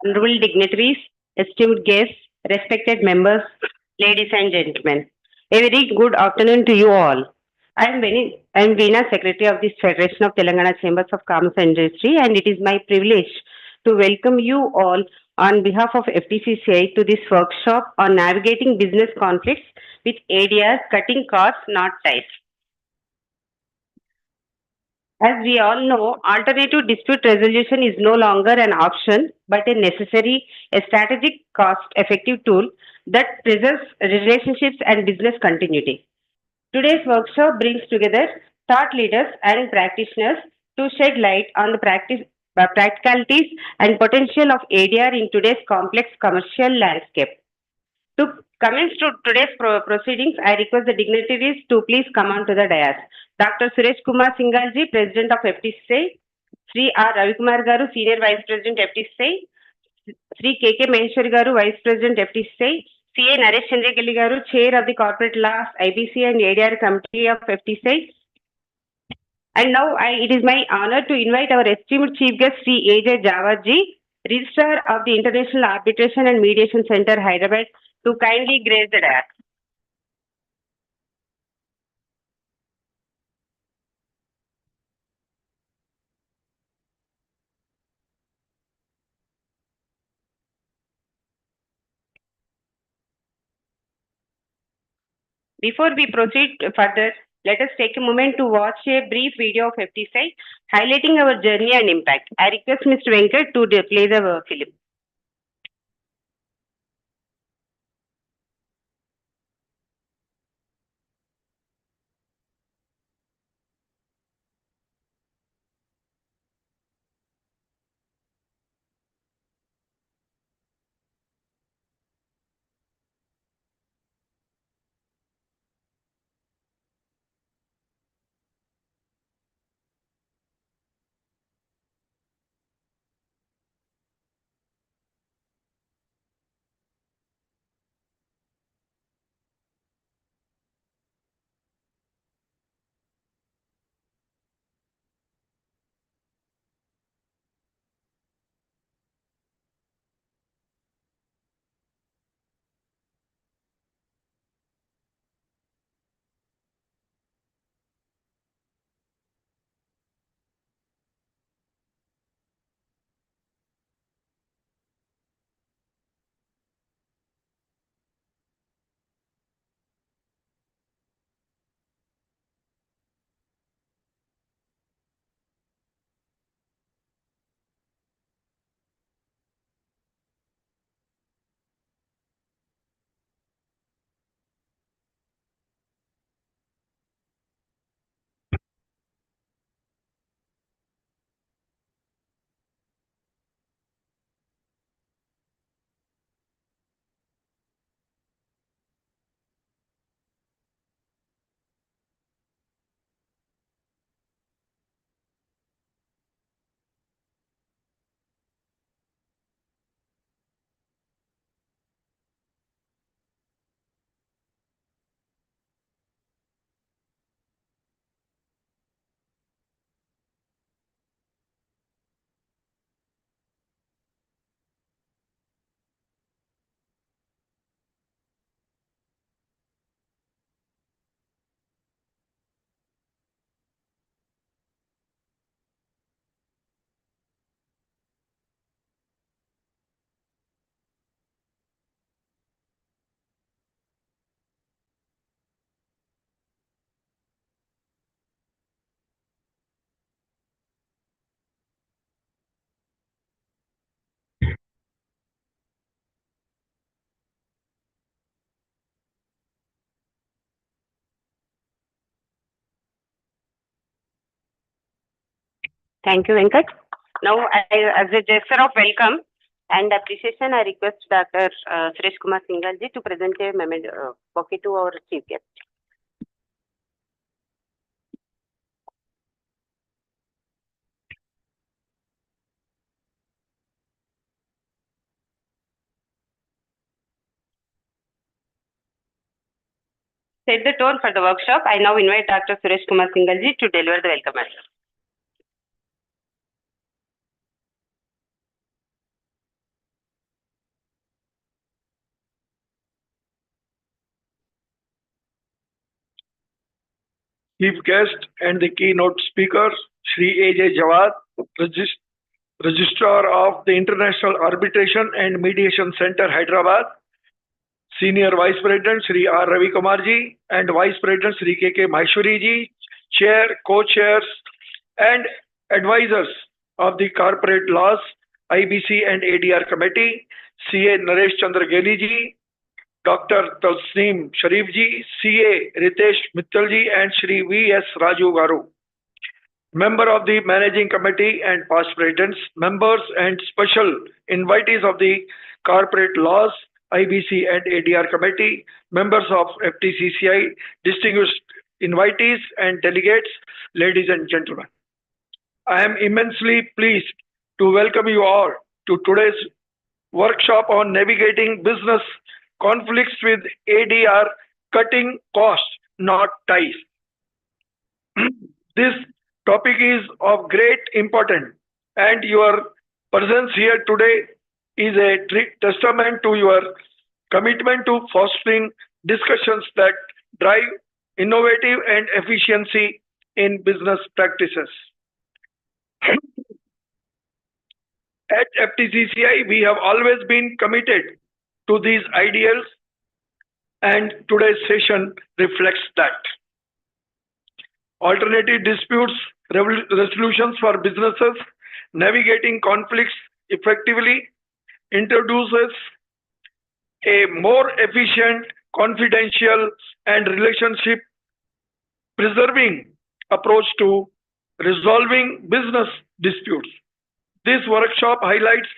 honorable dignitaries, esteemed guests, respected members, ladies and gentlemen. A very good afternoon to you all. I am Veena, Secretary of the Federation of Telangana Chambers of Commerce and Industry, and it is my privilege to welcome you all on behalf of FTCCI to this workshop on navigating business conflicts with ADR, cutting costs, not ties. As we all know, alternative dispute resolution is no longer an option but a necessary, a strategic, cost effective tool that preserves relationships and business continuity. Today's workshop brings together thought leaders and practitioners to shed light on the practicalities and potential of ADR in today's complex commercial landscape. To commence to today's proceedings, I request the dignitaries to please come on to the dais. Dr. Suresh Kumar Singalji, President of FTCI, Sri R. Ravikumar Garu, Senior Vice President FTCI, Sri K.K. Maheshwari Garu, Vice President FTCI, C.A. Naresh Chandrakali Garu, Chair of the Corporate Law, IBC and ADR Committee of FTCI. And now it is my honor to invite our esteemed Chief Guest, Sri A.J. Jawadji, Registrar of the International Arbitration and Mediation Center, Hyderabad, to kindly grace the dais. Before we proceed further, let us take a moment to watch a brief video of FTCI highlighting our journey and impact. I request Mr. Venkat to play the film. Thank you, Venkat. Now, as a gesture of welcome and appreciation, I request Dr. Suresh Kumar Singalji to present a bouquet to our chief guest. Set the tone for the workshop. I now invite Dr. Suresh Kumar Singalji to deliver the welcome address. chief guest and the keynote speaker, Shri A.J. Jawad, Registrar of the International Arbitration and Mediation Center, Hyderabad, Senior Vice President Shri R. Ravi Kumarji, and Vice President Shri K.K. Maheshwariji, Chair, Co-Chairs, and Advisors of the Corporate Laws, IBC and ADR Committee, CA Naresh Chandra Geliji, Dr. Talsneem Sharifji, CA Ritesh Mittalji, and Shri V.S. Raju Garu. Member of the Managing Committee and past presidents, members and special invitees of the Corporate Laws, IBC and ADR Committee, members of FTCCI, distinguished invitees and delegates, ladies and gentlemen. I am immensely pleased to welcome you all to today's workshop on navigating business conflicts with ADR, cutting costs, not ties. This topic is of great importance, and your presence here today is a testament to your commitment to fostering discussions that drive innovative and efficiency in business practices. At FTCCI, we have always been committed to these ideals, and today's session reflects that. Alternative disputes resolutions for businesses navigating conflicts effectively introduces a more efficient, confidential, and relationship preserving approach to resolving business disputes. This workshop highlights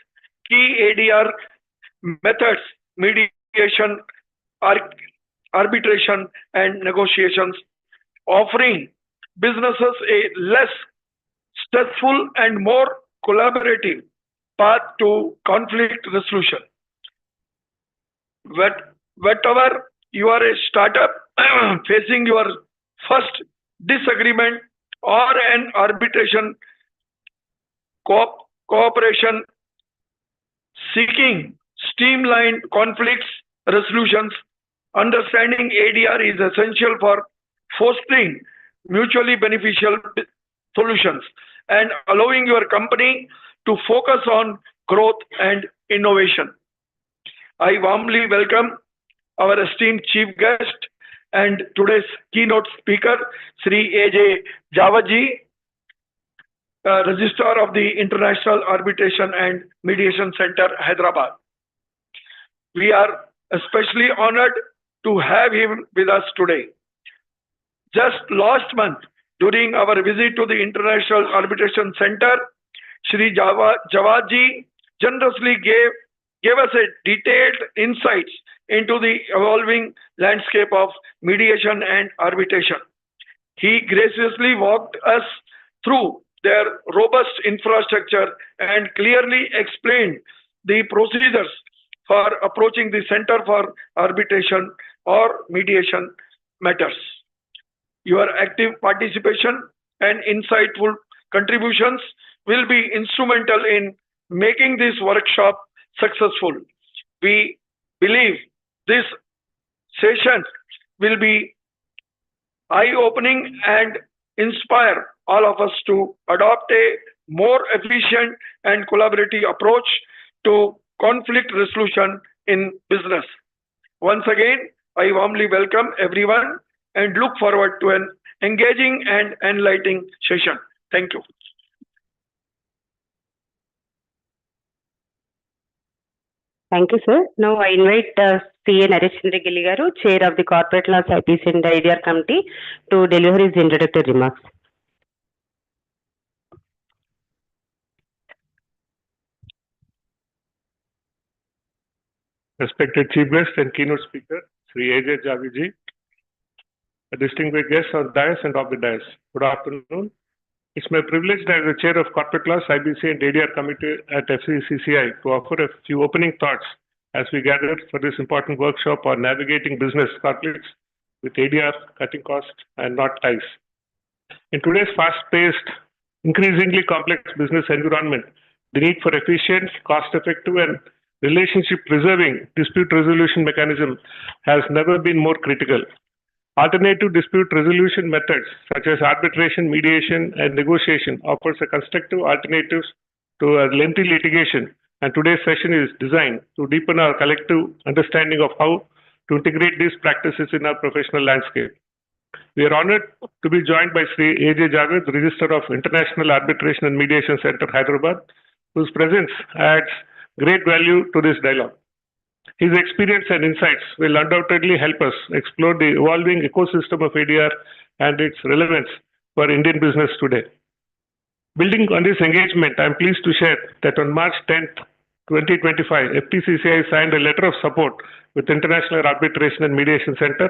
key ADR methods, mediation, arbitration, and negotiations, offering businesses a less stressful and more collaborative path to conflict resolution. Whatever you are a startup facing your first disagreement or an arbitration cooperation seeking streamlined conflicts resolutions, understanding ADR is essential for fostering mutually beneficial solutions and allowing your company to focus on growth and innovation. I warmly welcome our esteemed chief guest and today's keynote speaker, Sri A.J. Jawad, Registrar of the International Arbitration and Mediation Center, Hyderabad. We are especially honored to have him with us today. Just last month, during our visit to the International Arbitration Center, Shri Jawadji generously gave us a detailed insights into the evolving landscape of mediation and arbitration. He graciously walked us through their robust infrastructure and clearly explained the procedures for approaching the Center for Arbitration or Mediation matters. Your active participation and insightful contributions will be instrumental in making this workshop successful. We believe this session will be eye-opening and inspire all of us to adopt a more efficient and collaborative approach to conflict resolution in business. Once again, I warmly welcome everyone and look forward to an engaging and enlightening session. Thank you. Thank you, sir. Now I invite CA Naresh Chandra Geliji, Chair of the Corporate Laws IPC and ADR Committee, to deliver his introductory remarks. Respected Chief Guest and Keynote Speaker, Sri A.J. Jawad, distinguished guests on dais and off the dais. Good afternoon. It's my privilege as the Chair of Corporate Laws, IBC and ADR Committee at FTCCI to offer a few opening thoughts as we gather for this important workshop on navigating business conflicts with ADR, cutting costs, and not ties. In today's fast-paced, increasingly complex business environment, the need for efficient, cost-effective, and relationship-preserving dispute resolution mechanism has never been more critical. Alternative dispute resolution methods such as arbitration, mediation, and negotiation offers a constructive alternatives to a lengthy litigation, and today's session is designed to deepen our collective understanding of how to integrate these practices in our professional landscape. We are honored to be joined by Sri A.J. Javed, Registrar of International Arbitration and Mediation Center, Hyderabad, whose presence adds great value to this dialogue. His experience and insights will undoubtedly help us explore the evolving ecosystem of ADR and its relevance for Indian business today. Building on this engagement, I am pleased to share that on March 10th, 2025, FTCCI signed a letter of support with International Arbitration and Mediation Center.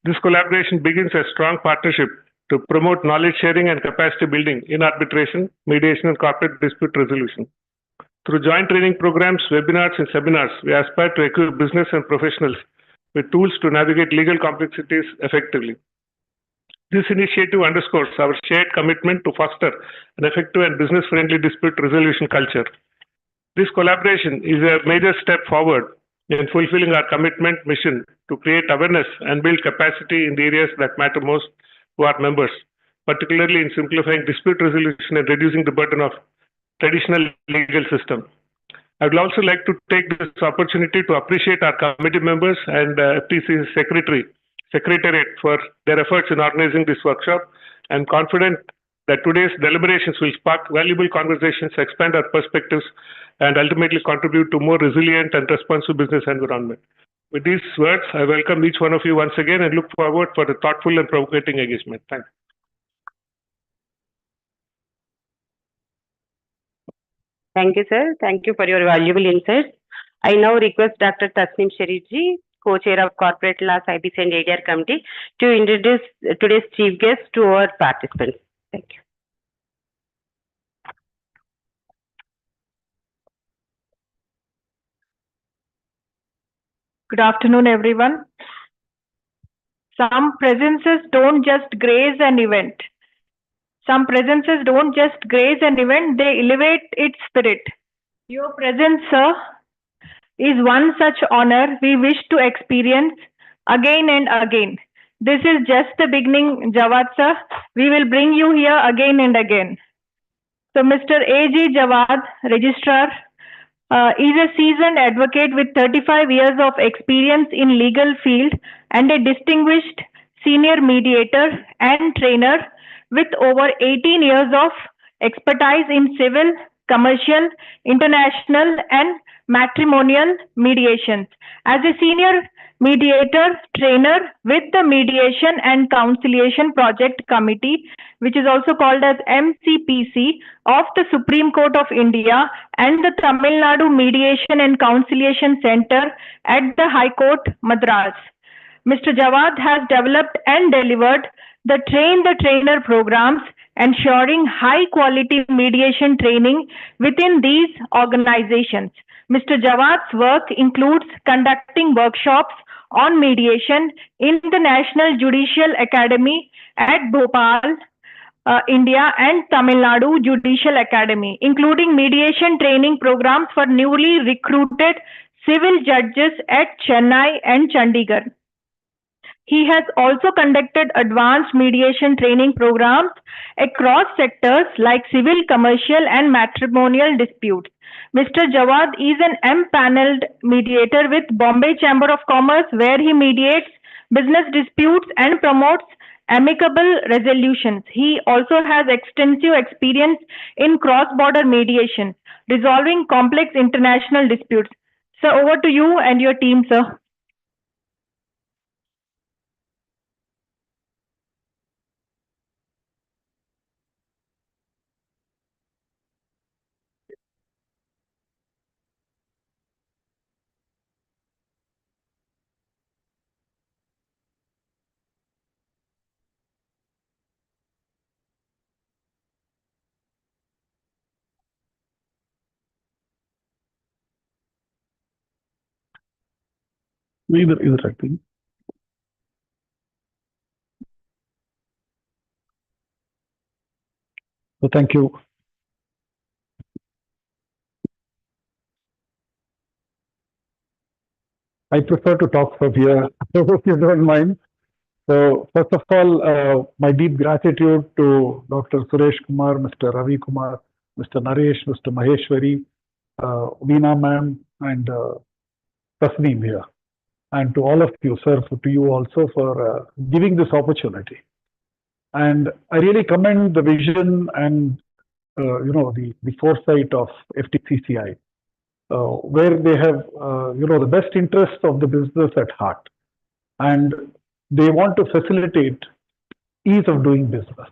This collaboration begins a strong partnership to promote knowledge sharing and capacity building in arbitration, mediation, and corporate dispute resolution. Through joint training programs, webinars, and seminars, we aspire to equip business and professionals with tools to navigate legal complexities effectively. This initiative underscores our shared commitment to foster an effective and business-friendly dispute resolution culture. This collaboration is a major step forward in fulfilling our commitment mission to create awareness and build capacity in the areas that matter most to our members, particularly in simplifying dispute resolution and reducing the burden of traditional legal system. I would also like to take this opportunity to appreciate our committee members and FTC Secretariat for their efforts in organizing this workshop. I'm confident that today's deliberations will spark valuable conversations, expand our perspectives, and ultimately contribute to more resilient and responsive business environment. With these words, I welcome each one of you once again and look forward for the thoughtful and provocating engagement. Thanks. Thank you, sir. Thank you for your valuable insights. I now request Dr. Tasneem Sharifji, Co-Chair of Corporate Law, IBC and ADR Committee, to introduce today's chief guest to our participants. Thank you. Good afternoon, everyone. Some presences don't just grace an event. Some presences don't just grace an event, they elevate its spirit. Your presence, sir, is one such honor we wish to experience again and again. This is just the beginning, Jawad sir. We will bring you here again and again. So Mr. A.J. Jawad, Registrar, is a seasoned advocate with 35 years of experience in legal field and a distinguished senior mediator and trainer with over 18 years of expertise in civil, commercial, international, and matrimonial mediations. As a senior mediator trainer with the Mediation and Conciliation Project Committee, which is also called as MCPC, of the Supreme Court of India and the Tamil Nadu Mediation and Conciliation Center at the High Court, Madras. Mr. Jawad has developed and delivered the Train the Trainer programs, ensuring high quality mediation training within these organizations. Mr. Jawad's work includes conducting workshops on mediation in the National Judicial Academy at Bhopal, India, and Tamil Nadu Judicial Academy, including mediation training programs for newly recruited civil judges at Chennai and Chandigarh. He has also conducted advanced mediation training programs across sectors like civil, commercial, and matrimonial disputes. Mr. Jawad is an empaneled mediator with Bombay Chamber of Commerce, where he mediates business disputes and promotes amicable resolutions. He also has extensive experience in cross-border mediation, resolving complex international disputes. So over to you and your team, sir. इधर रखते हैं. So thank you. I prefer to talk from here, if you don't mind. So first of all, my deep gratitude to Dr. Suresh Kumar, Mr. Ravi Kumar, Mr. Naresh, Mr. Maheshwari, Veena ma'am, and Tasneem here. And to all of you, sir, to you also for giving this opportunity. And I really commend the vision and the foresight of FTCCI, where they have the best interests of the business at heart, and they want to facilitate ease of doing business.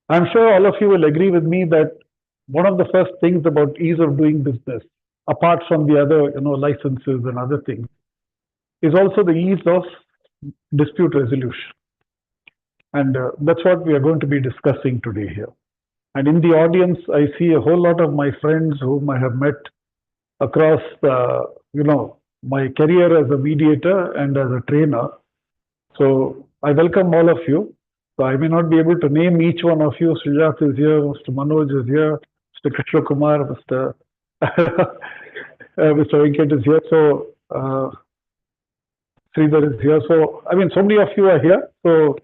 I'm sure all of you will agree with me that one of the first things about ease of doing business, apart from the other licenses and other things, is also the ease of dispute resolution. And that's what we are going to be discussing today here. And in the audience, I see a whole lot of my friends whom I have met across, my career as a mediator and as a trainer. So I welcome all of you. So I may not be able to name each one of you. Sujat is here, Mr. Manoj is here, Mr. Krishna Kumar, Mr. Mr. Venkat is here. So Sridhar is here. So I mean, so many of you are here. So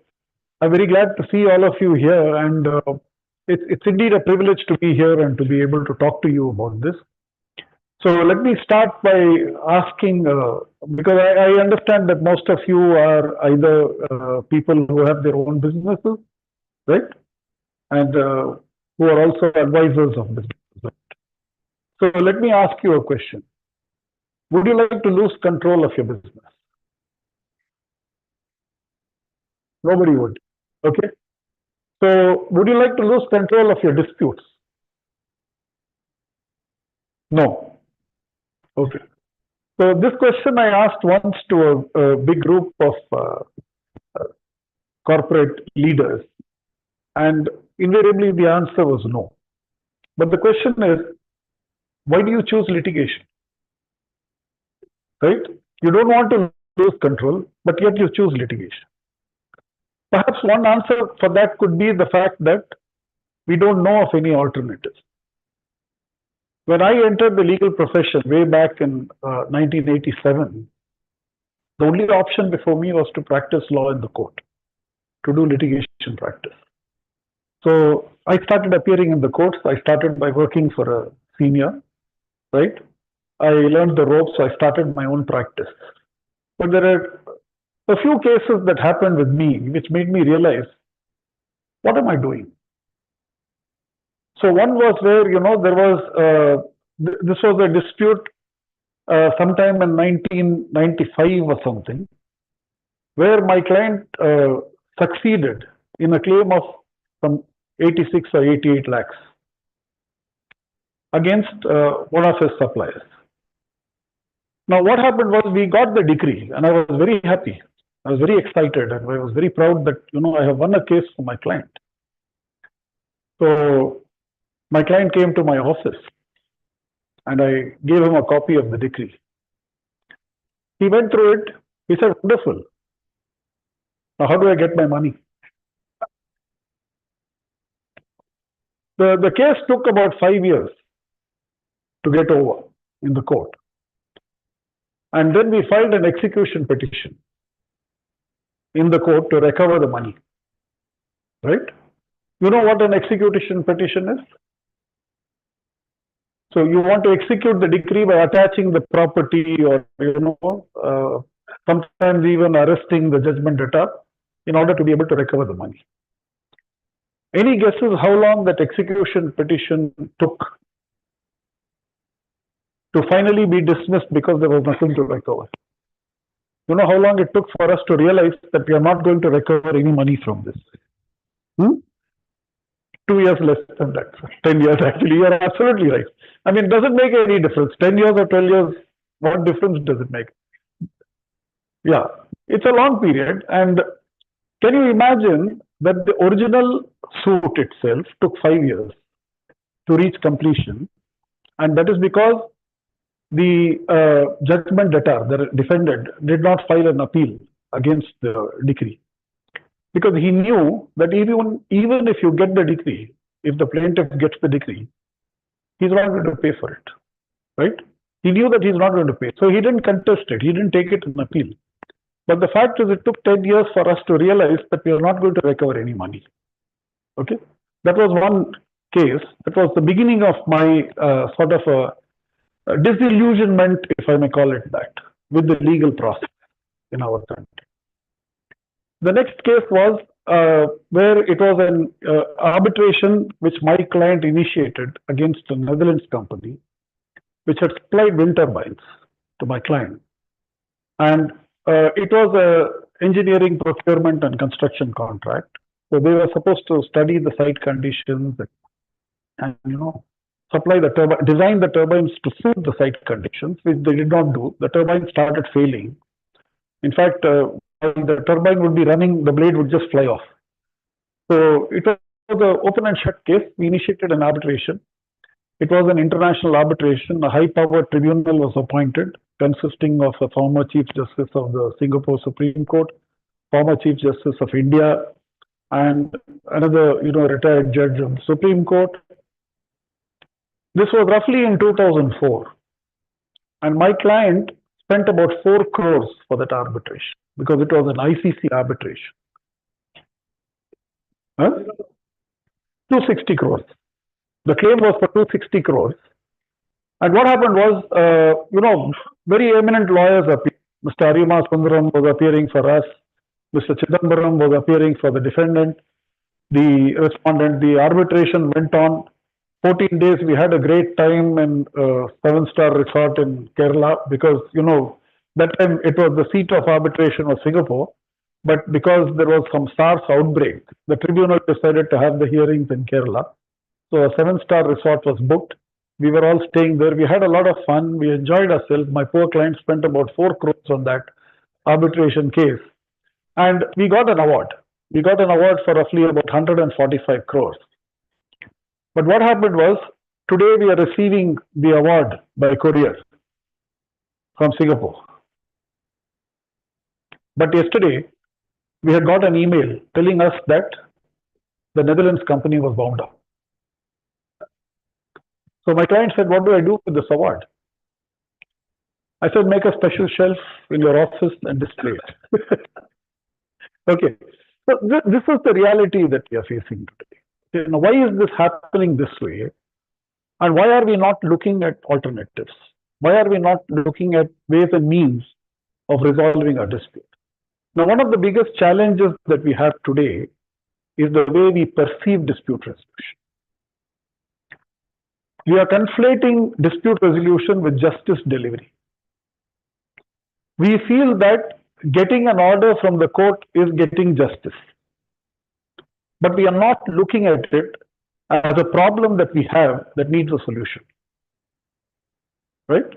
I'm very glad to see all of you here, and it's indeed a privilege to be here and to be able to talk to you about this. So let me start by asking, because I understand that most of you are either people who have their own businesses, right? And who are also advisors of businesses. Right? So let me ask you a question. Would you like to lose control of your business? Nobody would. Okay. So would you like to lose control of your disputes? No. Okay. So this question I asked once to a big group of corporate leaders, and invariably the answer was no. But the question is, why do you choose litigation? Right? You don't want to lose control, but yet you choose litigation. Perhaps one answer for that could be the fact that we don't know of any alternatives. When I entered the legal profession way back in 1987, the only option before me was to practice law in the court, to do litigation practice. So I started appearing in the courts. I started by working for a senior, right? I learned the ropes, so I started my own practice. But there are a few cases that happened with me, which made me realize, what am I doing? So one was where, there was, this was a dispute sometime in 1995 or something, where my client succeeded in a claim of some 86 or 88 lakhs against one of his suppliers. Now, what happened was we got the decree, and I was very happy. I was very excited, and I was very proud that, I have won a case for my client. So my client came to my office, and I gave him a copy of the decree. He went through it. He said, wonderful. Now, how do I get my money? The case took about 5 years to get over in the court. And then we filed an execution petition in the court to recover the money. Right? You know what an execution petition is? So you want to execute the decree by attaching the property or, sometimes even arresting the judgment debtor in order to be able to recover the money. Any guesses how long that execution petition took to finally be dismissed because there was nothing to recover? You know how long it took for us to realize that we are not going to recover any money from this? 2 years less than that. 10 years actually. You are absolutely right. I mean, does it make any difference? 10 years or 12 years, what difference does it make? Yeah, it's a long period. And can you imagine that the original suit itself took 5 years to reach completion? And that is because the judgment debtor, the defendant, did not file an appeal against the decree. Because he knew that even if you get the decree, if the plaintiff gets the decree, he's not going to pay for it, right? He knew that he's not going to pay. So he didn't contest it. He didn't take it in appeal. But the fact is, it took 10 years for us to realize that we are not going to recover any money. Okay, that was one case. That was the beginning of my sort of a disillusionment, if I may call it that, with the legal process in our country. The next case was where it was an arbitration which my client initiated against a Netherlands company, which had supplied wind turbines to my client. And it was a engineering, procurement, and construction contract. So they were supposed to study the site conditions and supply the turbine, design the turbines to suit the site conditions, which they did not do. The turbine started failing. In fact, when the turbine would be running, the blade would just fly off. So it was an open and shut case. We initiated an arbitration. It was an international arbitration. A high-powered tribunal was appointed, consisting of a former Chief Justice of the Singapore Supreme Court, former Chief Justice of India, and another, retired judge of the Supreme Court. This was roughly in 2004. And my client spent about 4 crores for that arbitration because it was an ICC arbitration. 260 crores. The claim was for 260 crores. And what happened was, very eminent lawyers appeared. Mr. Arima Sundaram was appearing for us. Mr. Chidambaram was appearing for the defendant, the respondent. The arbitration went on 14 days. We had a great time in a 7-star resort in Kerala because, that time it was the seat of arbitration was Singapore. But because there was some SARS outbreak, the tribunal decided to have the hearings in Kerala. So a 7-star resort was booked. We were all staying there. We had a lot of fun. We enjoyed ourselves. My poor client spent about 4 crores on that arbitration case. And we got an award. We got an award for roughly about 145 crores. But what happened was, today we are receiving the award by courier from Singapore. But yesterday, we had got an email telling us that the Netherlands company was wound up. So my client said, what do I do with this award? I said, make a special shelf in your office and display it. Okay. So this is the reality that we are facing today. Why is this happening this way? And why are we not looking at alternatives? Why are we not looking at ways and means of resolving our dispute? Now, one of the biggest challenges that we have today is the way we perceive dispute resolution. We are conflating dispute resolution with justice delivery. We feel that getting an order from the court is getting justice. But we are not looking at it as a problem that we have that needs a solution. Right?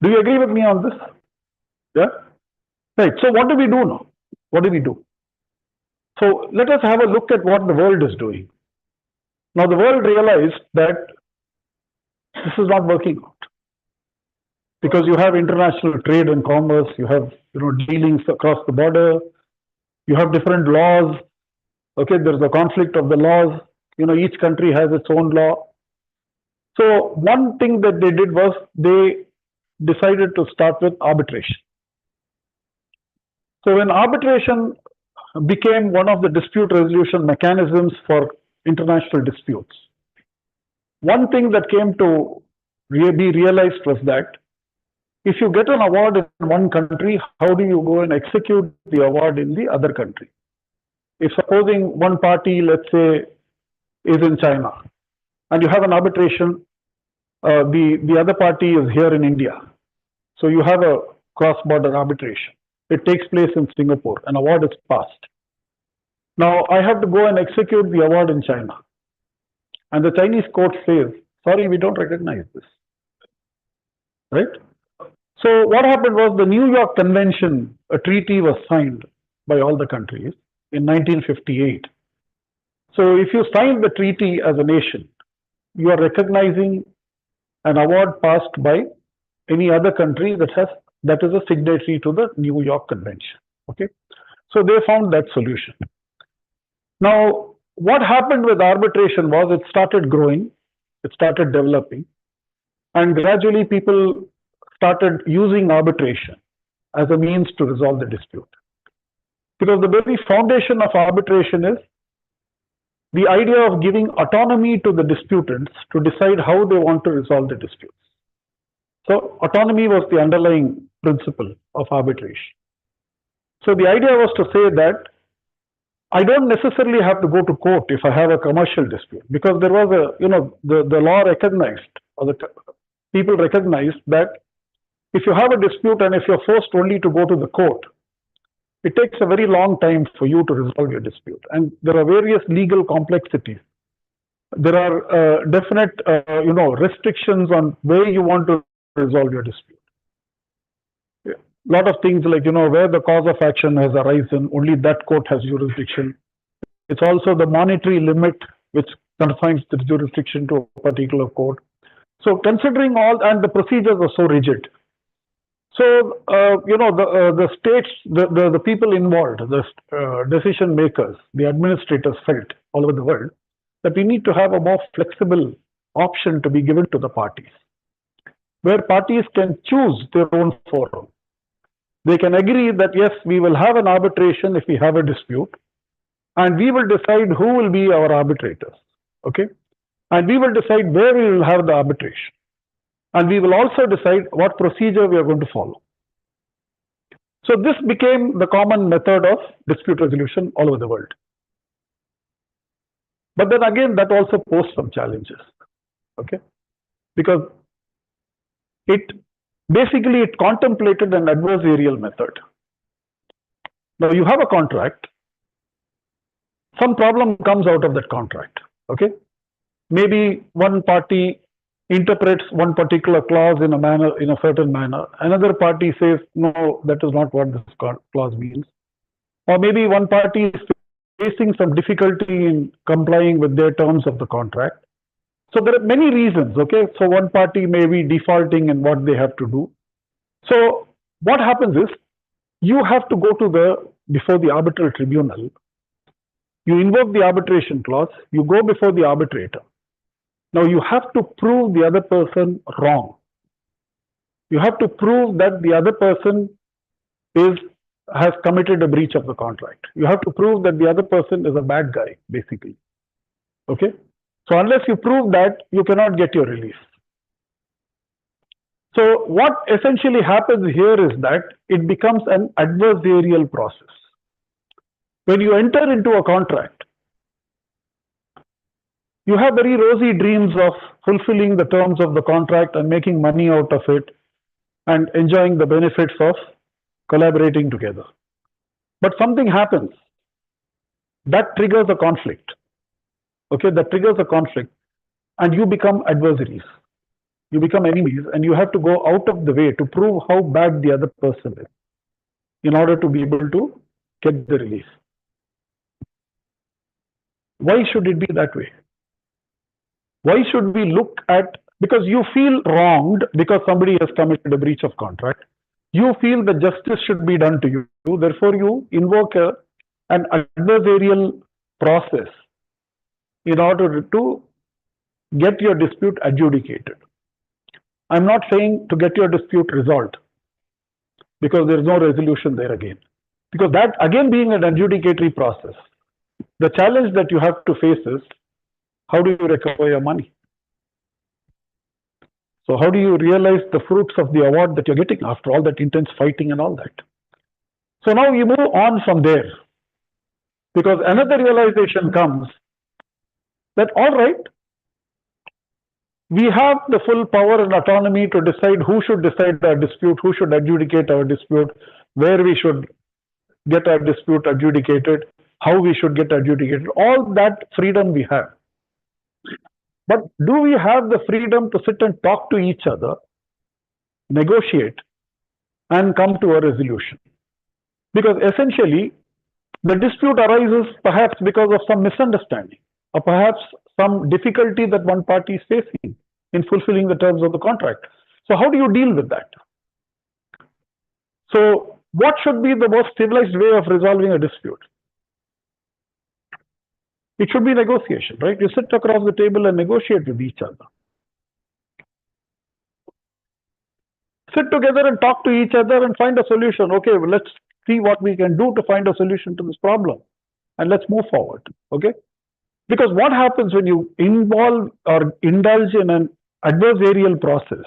Do you agree with me on this? Yeah? Right. So what do we do now? What do we do? So let us have a look at what the world is doing. Now the world realized that this is not working out. Because you have international trade and commerce, you have dealings across the border, you have different laws. Okay, there's a conflict of the laws. Each country has its own law. So one thing that they did was they decided to start with arbitration. So when arbitration became one of the dispute resolution mechanisms for international disputes, one thing that came to be realized was that if you get an award in one country, how do you go and execute the award in the other country? If supposing one party, let's say, is in China, and you have an arbitration, the other party is here in India. So you have a cross-border arbitration. It takes place in Singapore. An award is passed. Now, I have to go and execute the award in China. And the Chinese court says, sorry, we don't recognize this. Right? So what happened was the New York Convention, a treaty was signed by all the countries in 1958. So if you sign the treaty as a nation, you are recognizing an award passed by any other country that is a signatory to the New York Convention. Okay, so they found that solution. Now, what happened with arbitration was it started growing, it started developing, and gradually people started using arbitration as a means to resolve the dispute. Because the very foundation of arbitration is the idea of giving autonomy to the disputants to decide how they want to resolve the disputes. So autonomy was the underlying principle of arbitration. So the idea was to say that I don't necessarily have to go to court if I have a commercial dispute, because there was the law recognized, or the people recognized, that if you have a dispute and if you're forced only to go to the court, it takes a very long time for you to resolve your dispute. And there are various legal complexities. There are definite, restrictions on where you want to resolve your dispute. A lot of things like, where the cause of action has arisen, only that court has jurisdiction. It's also the monetary limit which confines the jurisdiction to a particular court. So considering all, and the procedures are so rigid. So, the states, the people involved, the decision makers, the administrators felt all over the world that we need to have a more flexible option to be given to the parties, where parties can choose their own forum. They can agree that, yes, we will have an arbitration if we have a dispute, and we will decide who will be our arbitrators, okay? And we will decide where we will have the arbitration. And we will also decide what procedure we are going to follow. So this became the common method of dispute resolution all over the world. But then again, that also posed some challenges, okay? Because it contemplated an adversarial method. Now you have a contract, some problem comes out of that contract, okay? Maybe one party interprets one particular clause in a certain manner. Another party says, no, that is not what this clause means. Or maybe one party is facing some difficulty in complying with their terms of the contract. So there are many reasons, okay? So one party may be defaulting in what they have to do. So what happens is, you have to go before the arbitral tribunal. You invoke the arbitration clause, you go before the arbitrator. Now you have to prove the other person wrong. You have to prove that the other person has committed a breach of the contract. You have to prove that the other person is a bad guy, basically. Okay? So unless you prove that, you cannot get your release. So what essentially happens here is that it becomes an adversarial process. When you enter into a contract, you have very rosy dreams of fulfilling the terms of the contract and making money out of it and enjoying the benefits of collaborating together. But something happens that triggers a conflict. Okay, that triggers a conflict, and you become adversaries. You become enemies, and you have to go out of the way to prove how bad the other person is in order to be able to get the release. Why should it be that way? Why should we look at, because you feel wronged because somebody has committed a breach of contract, you feel that justice should be done to you, therefore you invoke an adversarial process in order to get your dispute adjudicated. I'm not saying to get your dispute resolved, because there is no resolution there again. Because that, again, being an adjudicatory process, the challenge that you have to face is, how do you recover your money? So how do you realize the fruits of the award that you're getting after all that intense fighting and all that? So now you move on from there, because another realization comes that, all right, we have the full power and autonomy to decide who should decide our dispute, who should adjudicate our dispute, where we should get our dispute adjudicated, how we should get adjudicated. All that freedom we have. But do we have the freedom to sit and talk to each other, negotiate, and come to a resolution? Because essentially, the dispute arises perhaps because of some misunderstanding, or perhaps some difficulty that one party is facing in fulfilling the terms of the contract. So how do you deal with that? So what should be the most civilized way of resolving a dispute? It should be negotiation, right? You sit across the table and negotiate with each other. sit together and talk to each other and find a solution. Okay, well, let's see what we can do to find a solution to this problem, and let's move forward. Okay, because what happens when you involve or indulge in an adversarial process,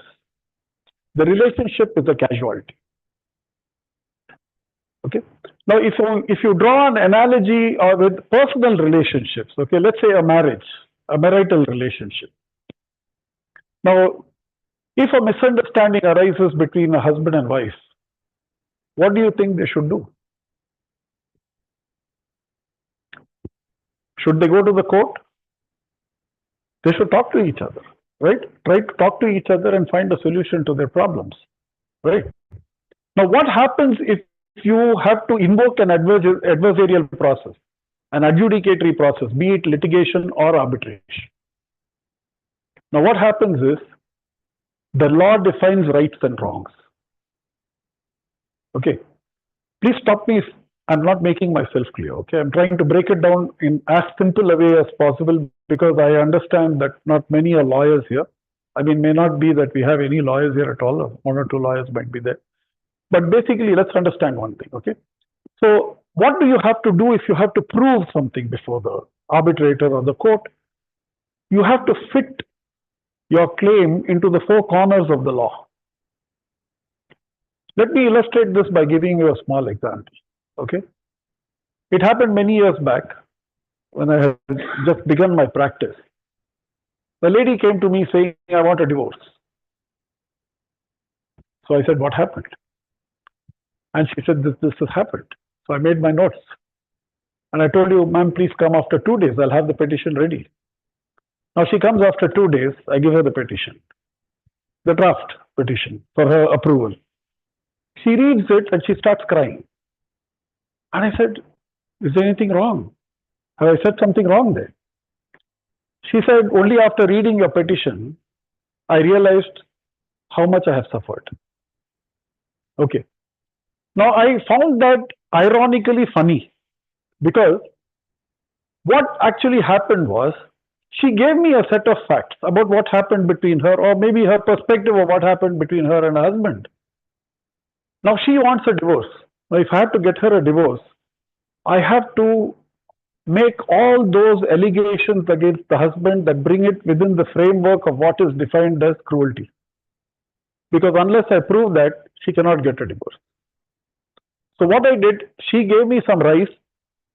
the relationship is a casualty. Okay. Now, if you draw an analogy with personal relationships, okay, let's say a marriage, a marital relationship. Now, if a misunderstanding arises between a husband and wife, what do you think they should do? Should they go to the court? They should talk to each other, right? Try to talk to each other and find a solution to their problems, right? Now, what happens if you have to invoke an adversarial process, an adjudicatory process, be it litigation or arbitration? Now, what happens is the law defines rights and wrongs. Okay, please stop me if I'm not making myself clear. Okay, I'm trying to break it down in as simple a way as possible because I understand that not many are lawyers here. I mean, may not be that we have any lawyers here at all, or one or two lawyers might be there. But basically, let's understand one thing, okay? So what do you have to do if you have to prove something before the arbitrator or the court? You have to fit your claim into the four corners of the law. Let me illustrate this by giving you a small example, okay? It happened many years back when I had just begun my practice. The lady came to me saying, I want a divorce. So I said, what happened? And she said, this has happened. So I made my notes. And I told you, ma'am, please come after 2 days. I'll have the petition ready. Now she comes after 2 days. I give her the petition, the draft petition for her approval. She reads it and she starts crying. And I said, is there anything wrong? Have I said something wrong there? She said, only after reading your petition, I realized how much I have suffered. Okay. Now, I found that ironically funny because what actually happened was she gave me a set of facts about what happened between her, or maybe her perspective of what happened between her and her husband. Now, she wants a divorce. Now, if I have to get her a divorce, I have to make all those allegations against the husband that bring it within the framework of what is defined as cruelty. Because unless I prove that, she cannot get a divorce. So what I did, she gave me some rice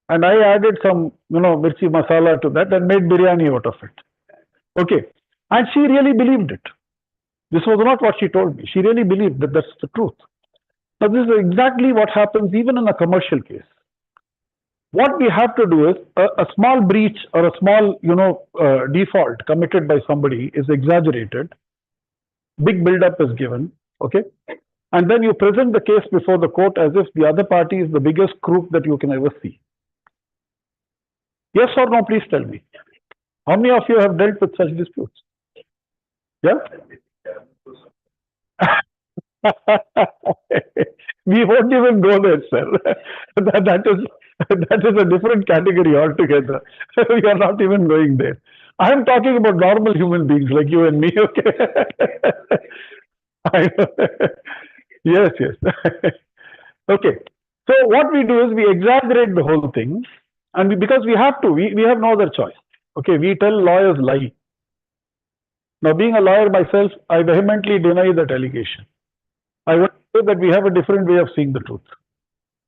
and I added some, mirchi masala to that and made biryani out of it. Okay. And she really believed it. This was not what she told me. She really believed that that's the truth. Now, this is exactly what happens even in a commercial case. What we have to do is a small breach or a small, default committed by somebody is exaggerated. Big buildup is given. Okay. And then you present the case before the court as if the other party is the biggest crook that you can ever see. Yes or no, please tell me. How many of you have dealt with such disputes? Yeah? We won't even go there, sir. That is a different category altogether. We are not even going there. I am talking about normal human beings like you and me, okay? Yes. Okay. So what we do is we exaggerate the whole thing, and because we have to, we have no other choice. Okay, we tell lawyers lie. Now, being a lawyer myself, I vehemently deny that allegation. I want to say that we have a different way of seeing the truth.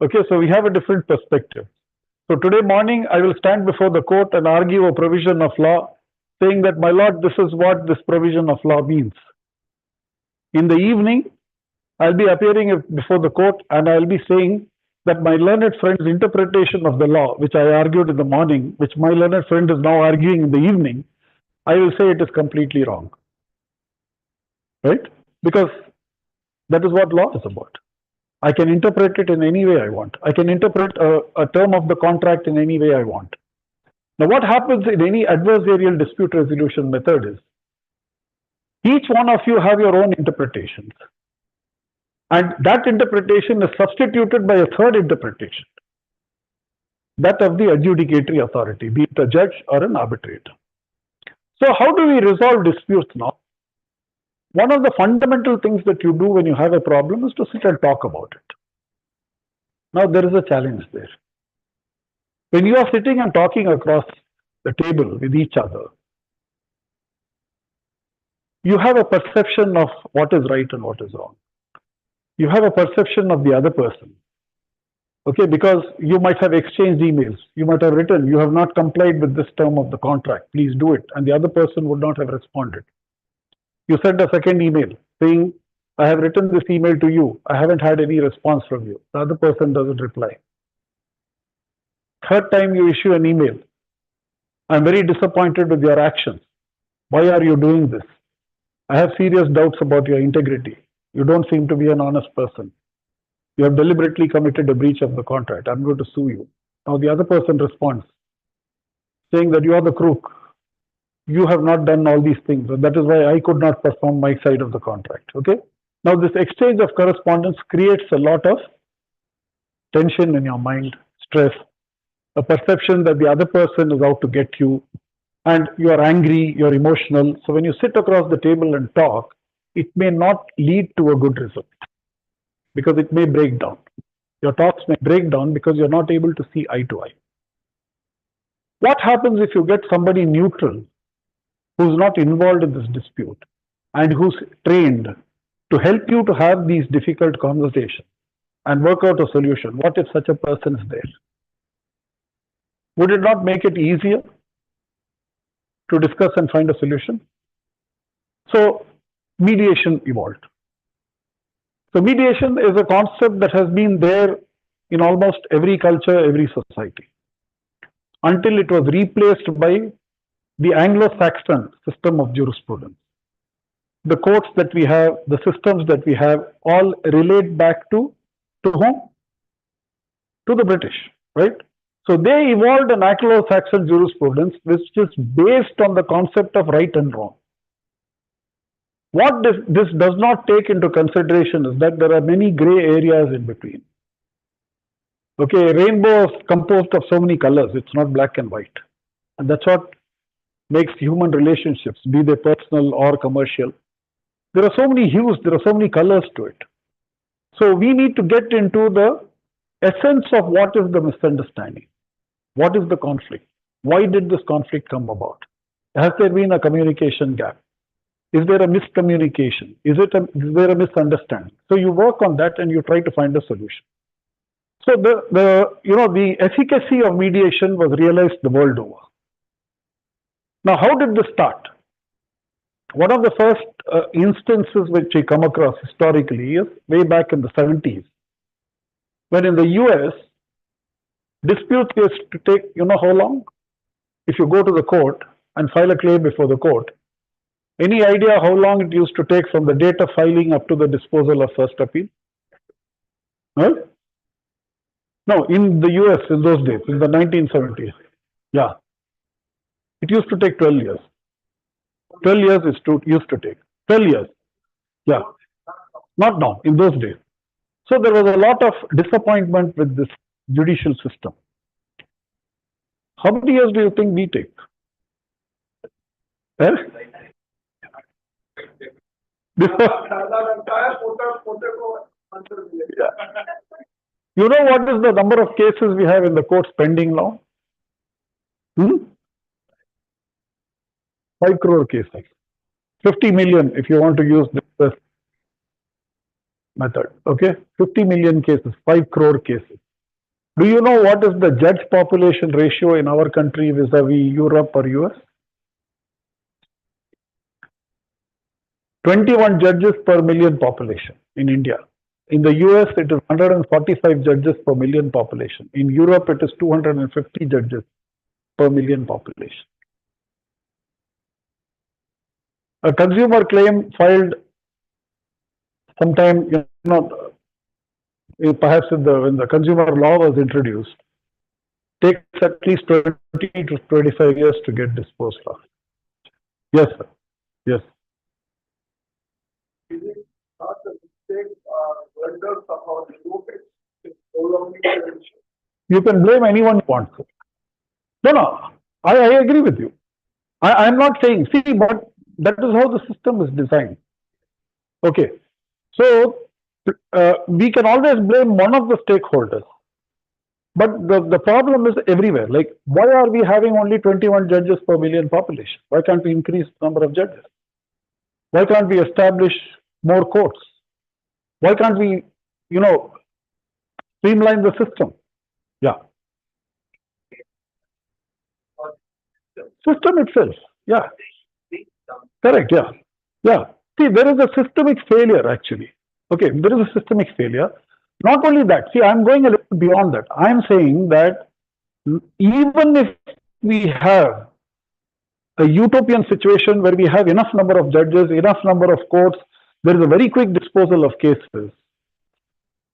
Okay, so we have a different perspective. So today morning, I will stand before the court and argue a provision of law, saying that, my lord, this is what this provision of law means. In the evening, I'll be appearing before the court and I'll be saying that my learned friend's interpretation of the law, which I argued in the morning, which my learned friend is now arguing in the evening, I will say it is completely wrong. Right? Because that is what law is about. I can interpret it in any way I want. I can interpret a term of the contract in any way I want. Now, what happens in any adversarial dispute resolution method is, each one of you have your own interpretations. And that interpretation is substituted by a third interpretation, that of the adjudicatory authority, be it a judge or an arbitrator. So how do we resolve disputes now? one of the fundamental things that you do when you have a problem is to sit and talk about it. Now, there is a challenge there. When you are sitting and talking across the table with each other, you have a perception of what is right and what is wrong. You have a perception of the other person. Okay, because you might have exchanged emails. You might have written, you have not complied with this term of the contract. Please do it. And the other person would not have responded. You send a second email saying, I have written this email to you. I haven't had any response from you. The other person doesn't reply. Third time you issue an email. I'm very disappointed with your actions. Why are you doing this? I have serious doubts about your integrity. You don't seem to be an honest person. You have deliberately committed a breach of the contract. I'm going to sue you. Now the other person responds saying that you are the crook. You have not done all these things. And that is why I could not perform my side of the contract. Okay. Now this exchange of correspondence creates a lot of tension in your mind, stress, a perception that the other person is out to get you, and you are angry, you're emotional. So when you sit across the table and talk, it may not lead to a good result because it may break down. Your talks may break down because you're not able to see eye to eye. What happens if you get somebody neutral who's not involved in this dispute and who's trained to help you to have these difficult conversations and work out a solution? What if such a person is there? Would it not make it easier to discuss and find a solution? So mediation evolved. So mediation is a concept that has been there in almost every culture, every society, until it was replaced by the Anglo-Saxon system of jurisprudence. The courts that we have, the systems that we have, all relate back to whom? To the British, right? So they evolved an Anglo-Saxon jurisprudence which is based on the concept of right and wrong. What this does not take into consideration is that there are many gray areas in between. Okay, a rainbow is composed of so many colors. It's not black and white. And that's what makes human relationships, be they personal or commercial. There are so many hues, there are so many colors to it. So we need to get into the essence of what is the misunderstanding. What is the conflict? Why did this conflict come about? Has there been a communication gap? Is there a miscommunication? Is there a misunderstanding? So you work on that and you try to find a solution. So the efficacy of mediation was realized the world over. Now, how did this start? One of the first instances which we come across historically is way back in the 70s, when in the US, disputes used to take, you know how long? If you go to the court and file a claim before the court, any idea how long it used to take from the date of filing up to the disposal of first appeal? Right? No, in the US in those days, in the 1970s. Yeah. It used to take 12 years. 12 years used to take. 12 years. Yeah. Not now, in those days. So there was a lot of disappointment with this judicial system. How many years do you think we take? Eh? You know what is the number of cases we have in the courts pending now? 5 crore cases. 50 million if you want to use this method. Okay? 50 million cases, 5 crore cases. Do you know what is the judge population ratio in our country vis-a-vis Europe or US? 21 judges per million population in India. In the US, it is 145 judges per million population. In Europe, it is 250 judges per million population. A consumer claim filed sometime, perhaps when the consumer law was introduced, takes at least 20 to 25 years to get disposed of. Yes, sir. Yes. You can blame anyone you want. No, I agree with you. I'm not saying, see, but that is how the system is designed. Okay. So we can always blame one of the stakeholders. But the problem is everywhere. Like, why are we having only 21 judges per million population? Why can't we increase the number of judges? Why can't we establish more courts? Why can't we, streamline the system? Yeah. System itself. Yeah. Correct. Yeah. Yeah. See, there is a systemic failure actually. Okay. There is a systemic failure. Not only that, see, I'm going a little beyond that. I'm saying that even if we have a utopian situation where we have enough number of judges, enough number of courts, there is a very quick disposal of cases.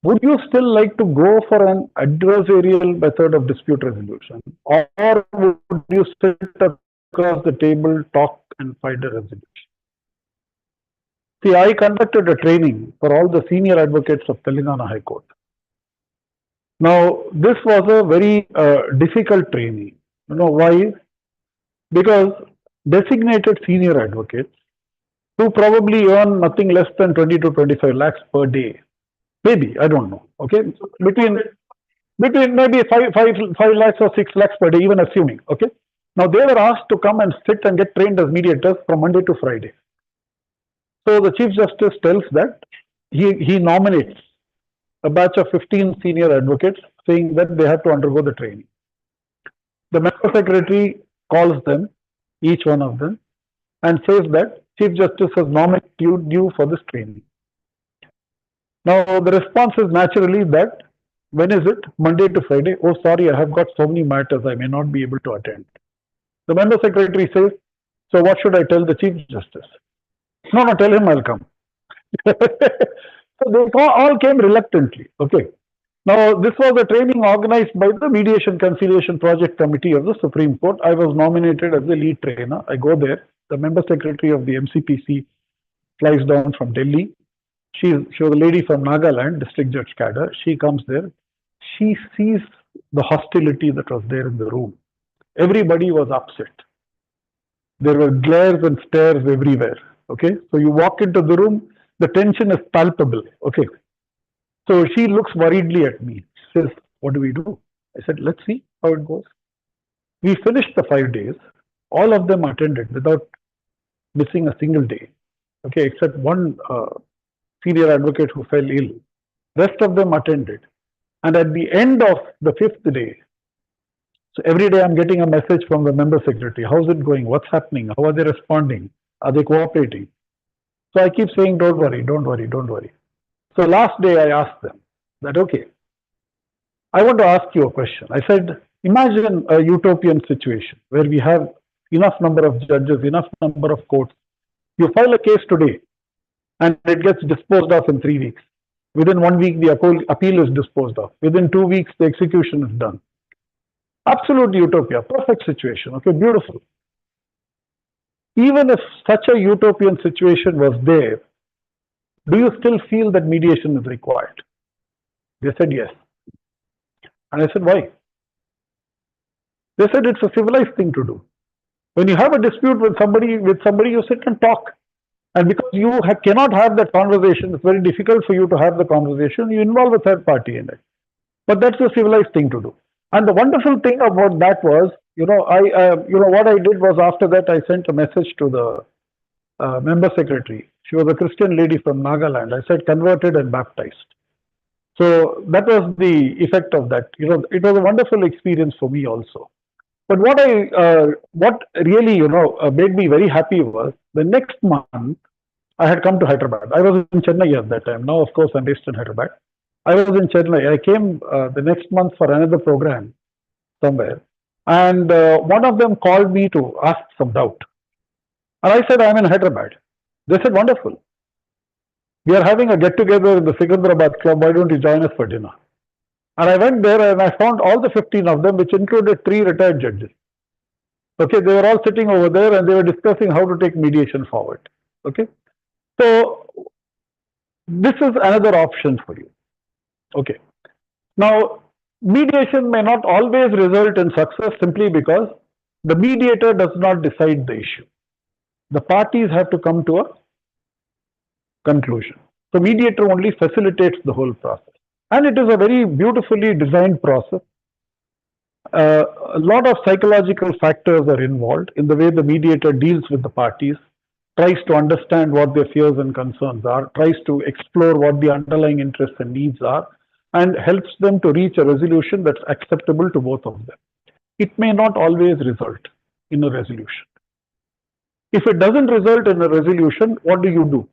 Would you still like to go for an adversarial method of dispute resolution? Or would you sit across the table, talk, and find a resolution? See, I conducted a training for all the senior advocates of Telangana High Court. Now, this was a very difficult training. You know why? Because designated senior advocates who probably earn nothing less than 20 to 25 lakhs per day, maybe, I don't know, okay, between maybe 5 lakhs or 6 lakhs per day, even assuming, okay. Now, they were asked to come and sit and get trained as mediators from Monday to Friday. So the Chief Justice tells that he nominates a batch of 15 senior advocates, saying that they have to undergo the training. The member secretary calls them, each one of them, and says that Chief Justice has nominated you for this training. Now, the response is naturally that, when is it? Monday to Friday. Oh, sorry, I have got so many matters, I may not be able to attend. The member secretary says, so what should I tell the Chief Justice? No, tell him I'll come. So they all came reluctantly. Okay. Now, this was a training organized by the Mediation Conciliation Project Committee of the Supreme Court. I was nominated as the lead trainer. I go there. The member secretary of the MCPC flies down from Delhi. She was a lady from Nagaland, District Judge cadre. She comes there. She sees the hostility that was there in the room. Everybody was upset. There were glares and stares everywhere. Okay. So you walk into the room, the tension is palpable. Okay. So she looks worriedly at me. She says, what do we do? I said, let's see how it goes. We finished the 5 days. All of them attended without missing a single day. Okay, except one senior advocate who fell ill. Rest of them attended. And at the end of the 5th day, so every day I'm getting a message from the member secretary. How's it going? What's happening? How are they responding? Are they cooperating? So I keep saying, don't worry, don't worry, don't worry. So last day I asked them that, okay, I want to ask you a question. I said, imagine a utopian situation where we have enough number of judges, enough number of courts. You file a case today and it gets disposed of in 3 weeks. Within 1 week, the appeal is disposed of. Within 2 weeks, the execution is done. Absolute utopia, perfect situation. Okay, beautiful. Even if such a utopian situation was there, do you still feel that mediation is required? They said yes. And I said, why? They said it's a civilized thing to do. When you have a dispute with somebody, you sit and talk. And because you cannot have that conversation, it's very difficult for you to have the conversation, you involve a third party in it. But that's a civilized thing to do. And the wonderful thing about that was, what I did was, after that, I sent a message to the member secretary. She was a Christian lady from Nagaland. I said, converted and baptized. So that was the effect of that. It was a wonderful experience for me also. But what really, made me very happy was the next month I had come to Hyderabad. I was in Chennai at that time. Now, of course, I'm based in Hyderabad. I was in Chennai. I came the next month for another program somewhere. And one of them called me to ask some doubt. And I said, I'm in Hyderabad. They said, wonderful. We are having a get-together in the Secunderabad club. Why don't you join us for dinner? And I went there and I found all the 15 of them, which included 3 retired judges. Okay, they were all sitting over there and they were discussing how to take mediation forward. Okay, so this is another option for you. Okay, now mediation may not always result in success simply because the mediator does not decide the issue. The parties have to come to conclusion. So mediator only facilitates the whole process. And it is a very beautifully designed process. A lot of psychological factors are involved in the way the mediator deals with the parties, tries to understand what their fears and concerns are, tries to explore what the underlying interests and needs are, and helps them to reach a resolution that's acceptable to both of them. It may not always result in a resolution. If it doesn't result in a resolution, what do?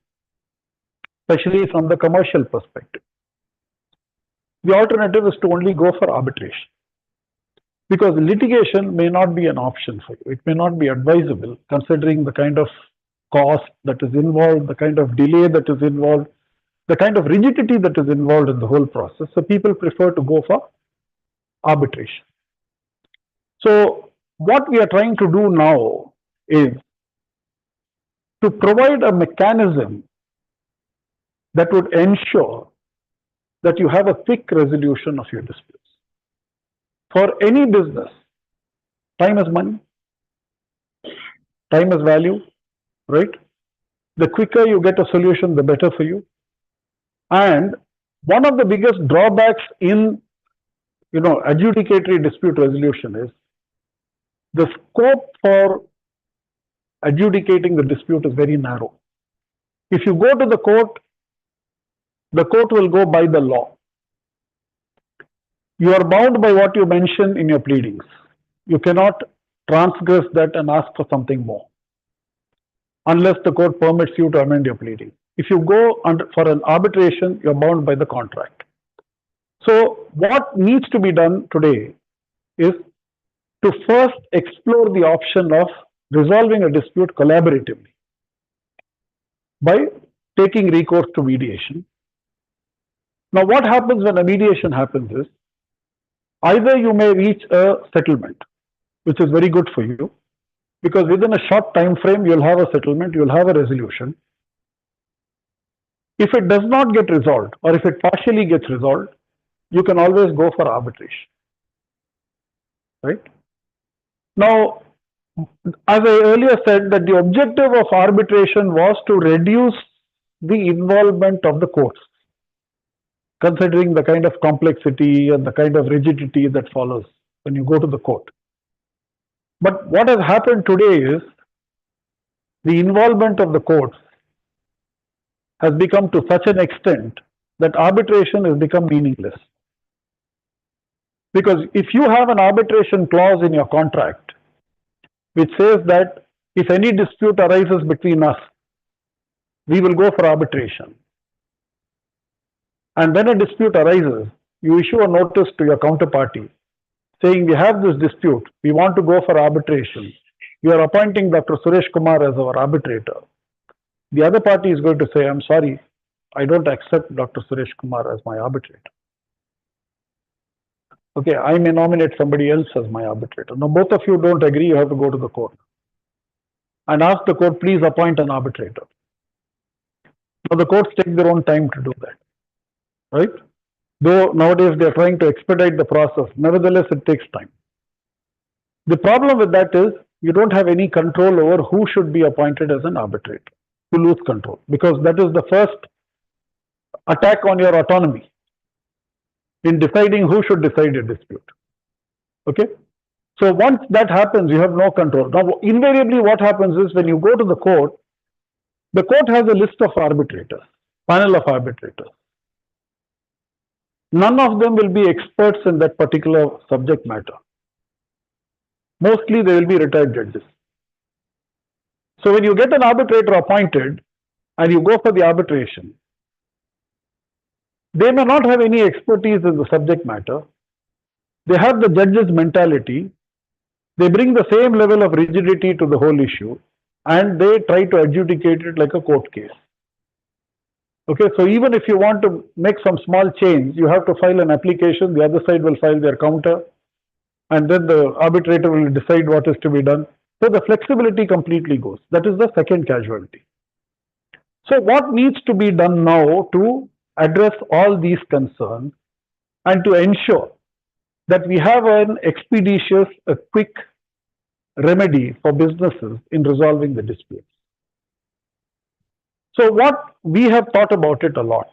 Especially from the commercial perspective. The alternative is to only go for arbitration. Because litigation may not be an option for you. It may not be advisable considering the kind of cost that is involved, the kind of delay that is involved, the kind of rigidity that is involved in the whole process. So people prefer to go for arbitration. So what we are trying to do now is to provide a mechanism that would ensure that you have a quick resolution of your disputes. For any business, time is money, time is value, right? The quicker you get a solution, the better for you. And one of the biggest drawbacks in adjudicatory dispute resolution is the scope for adjudicating the dispute is very narrow. If you go to the court will go by the law. You are bound by what you mention in your pleadings. You cannot transgress that and ask for something more, unless the court permits you to amend your pleading. If you go for an arbitration, you're bound by the contract. So what needs to be done today is to first explore the option of resolving a dispute collaboratively by taking recourse to mediation. Now, what happens when a mediation happens is, either you may reach a settlement, which is very good for you, because within a short time frame, you'll have a settlement, you'll have a resolution. If it does not get resolved, or if it partially gets resolved, you can always go for arbitration, right? Now, as I earlier said, that the objective of arbitration was to reduce the involvement of the courts, considering the kind of complexity and the kind of rigidity that follows when you go to the court. But what has happened today is the involvement of the courts has become to such an extent that arbitration has become meaningless. Because if you have an arbitration clause in your contract, which says that if any dispute arises between us, we will go for arbitration. And when a dispute arises, you issue a notice to your counterparty saying, we have this dispute, we want to go for arbitration. You are appointing Dr. Suresh Kumar as our arbitrator. The other party is going to say, I'm sorry, I don't accept Dr. Suresh Kumar as my arbitrator. Okay, I may nominate somebody else as my arbitrator. Now, both of you don't agree, you have to go to the court and ask the court, please appoint an arbitrator. Now, the courts take their own time to do that, right? Though nowadays they are trying to expedite the process, nevertheless, it takes time. The problem with that is you don't have any control over who should be appointed as an arbitrator. You lose control, because that is the first attack on your autonomy in deciding who should decide a dispute. Okay? So once that happens, you have no control. Now, invariably what happens is when you go to the court has a list of arbitrators, panel of arbitrators. None of them will be experts in that particular subject matter. Mostly they will be retired judges. So when you get an arbitrator appointed and you go for the arbitration, they may not have any expertise in the subject matter. They have the judge's mentality. They bring the same level of rigidity to the whole issue, and they try to adjudicate it like a court case. Okay, so even if you want to make some small change, you have to file an application, the other side will file their counter, and then the arbitrator will decide what is to be done. So the flexibility completely goes. That is the second casualty. So what needs to be done now to address all these concerns and to ensure that we have an expeditious, a quick remedy for businesses in resolving the disputes? So what we have thought about it a lot,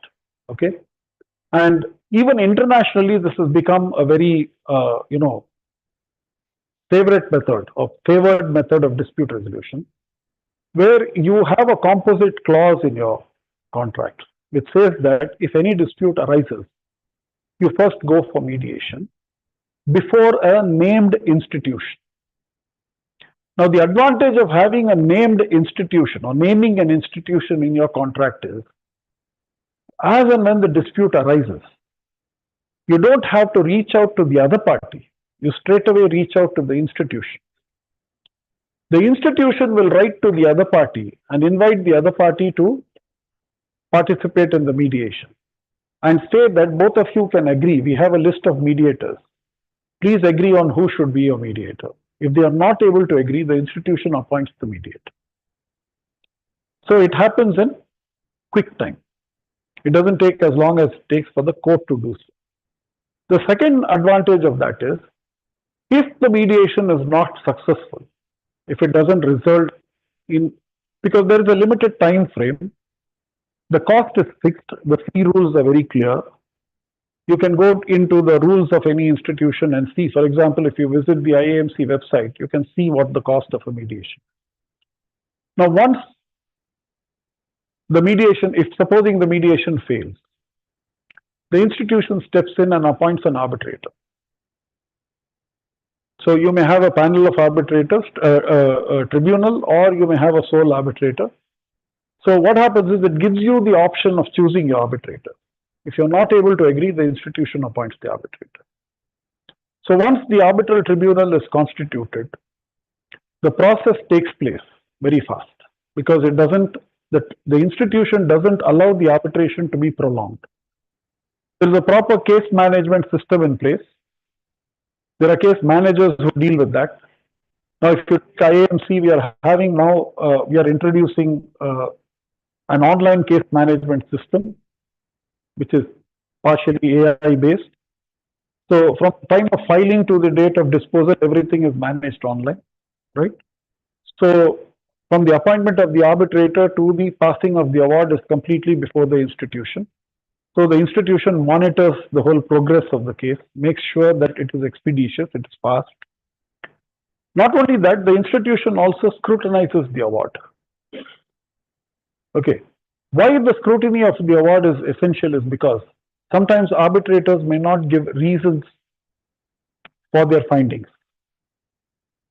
okay, and even internationally, this has become a very favored method of dispute resolution, where you have a composite clause in your contract which says that if any dispute arises, you first go for mediation before a named institution. Now, the advantage of having a named institution or naming an institution in your contract is, as and when the dispute arises, you don't have to reach out to the other party. You straight away reach out to the institution. The institution will write to the other party and invite the other party to participate in the mediation and say that both of you can agree. We have a list of mediators. Please agree on who should be your mediator. If they are not able to agree, the institution appoints the mediator. So it happens in quick time. It doesn't take as long as it takes for the court to do so. The second advantage of that is, if the mediation is not successful, if it doesn't result in, because there is a limited time frame, the cost is fixed, the fee rules are very clear. You can go into the rules of any institution and see, for example, if you visit the IAMC website, you can see what the cost of a mediation. Now, once the mediation, if supposing the mediation fails, the institution steps in and appoints an arbitrator. So you may have a panel of arbitrators, a tribunal, or you may have a sole arbitrator. So what happens is it gives you the option of choosing your arbitrator. If you're not able to agree, the institution appoints the arbitrator. So once the arbitral tribunal is constituted, the process takes place very fast because it doesn't, the institution doesn't allow the arbitration to be prolonged. There is a proper case management system in place. There are case managers who deal with that. Now, if you take IAMC, we are having now, we are introducing an online case management system, which is partially AI based. So from the time of filing to the date of disposal, everything is managed online, right? So from the appointment of the arbitrator to the passing of the award is completely before the institution. So the institution monitors the whole progress of the case, makes sure that it is expeditious, it is fast. Not only that, the institution also scrutinizes the award. Okay. Why the scrutiny of the award is essential is because sometimes arbitrators may not give reasons for their findings.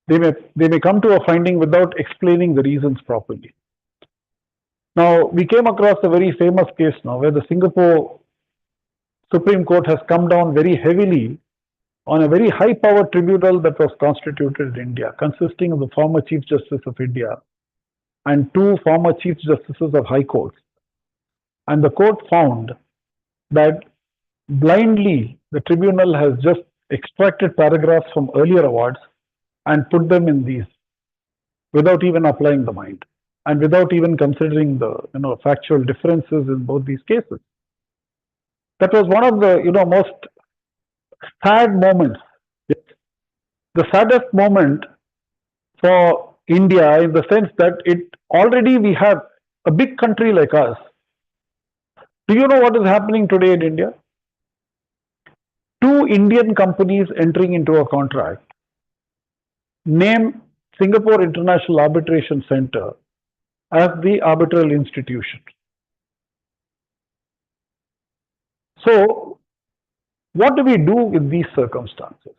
They may come to a finding without explaining the reasons properly. Now, we came across a very famous case now where the Singapore Supreme Court has come down very heavily on a very high-powered tribunal that was constituted in India, consisting of the former Chief Justice of India and two former Chief Justices of High Courts. And the court found that blindly the tribunal has just extracted paragraphs from earlier awards and put them in these without even applying the mind and without even considering the factual differences in both these cases. That was one of the most sad moments. The saddest moment for India in the sense that already we have a big country like us. Do you know what is happening today in India? Two Indian companies entering into a contract name Singapore International Arbitration Center as the arbitral institution. So, what do we do with these circumstances?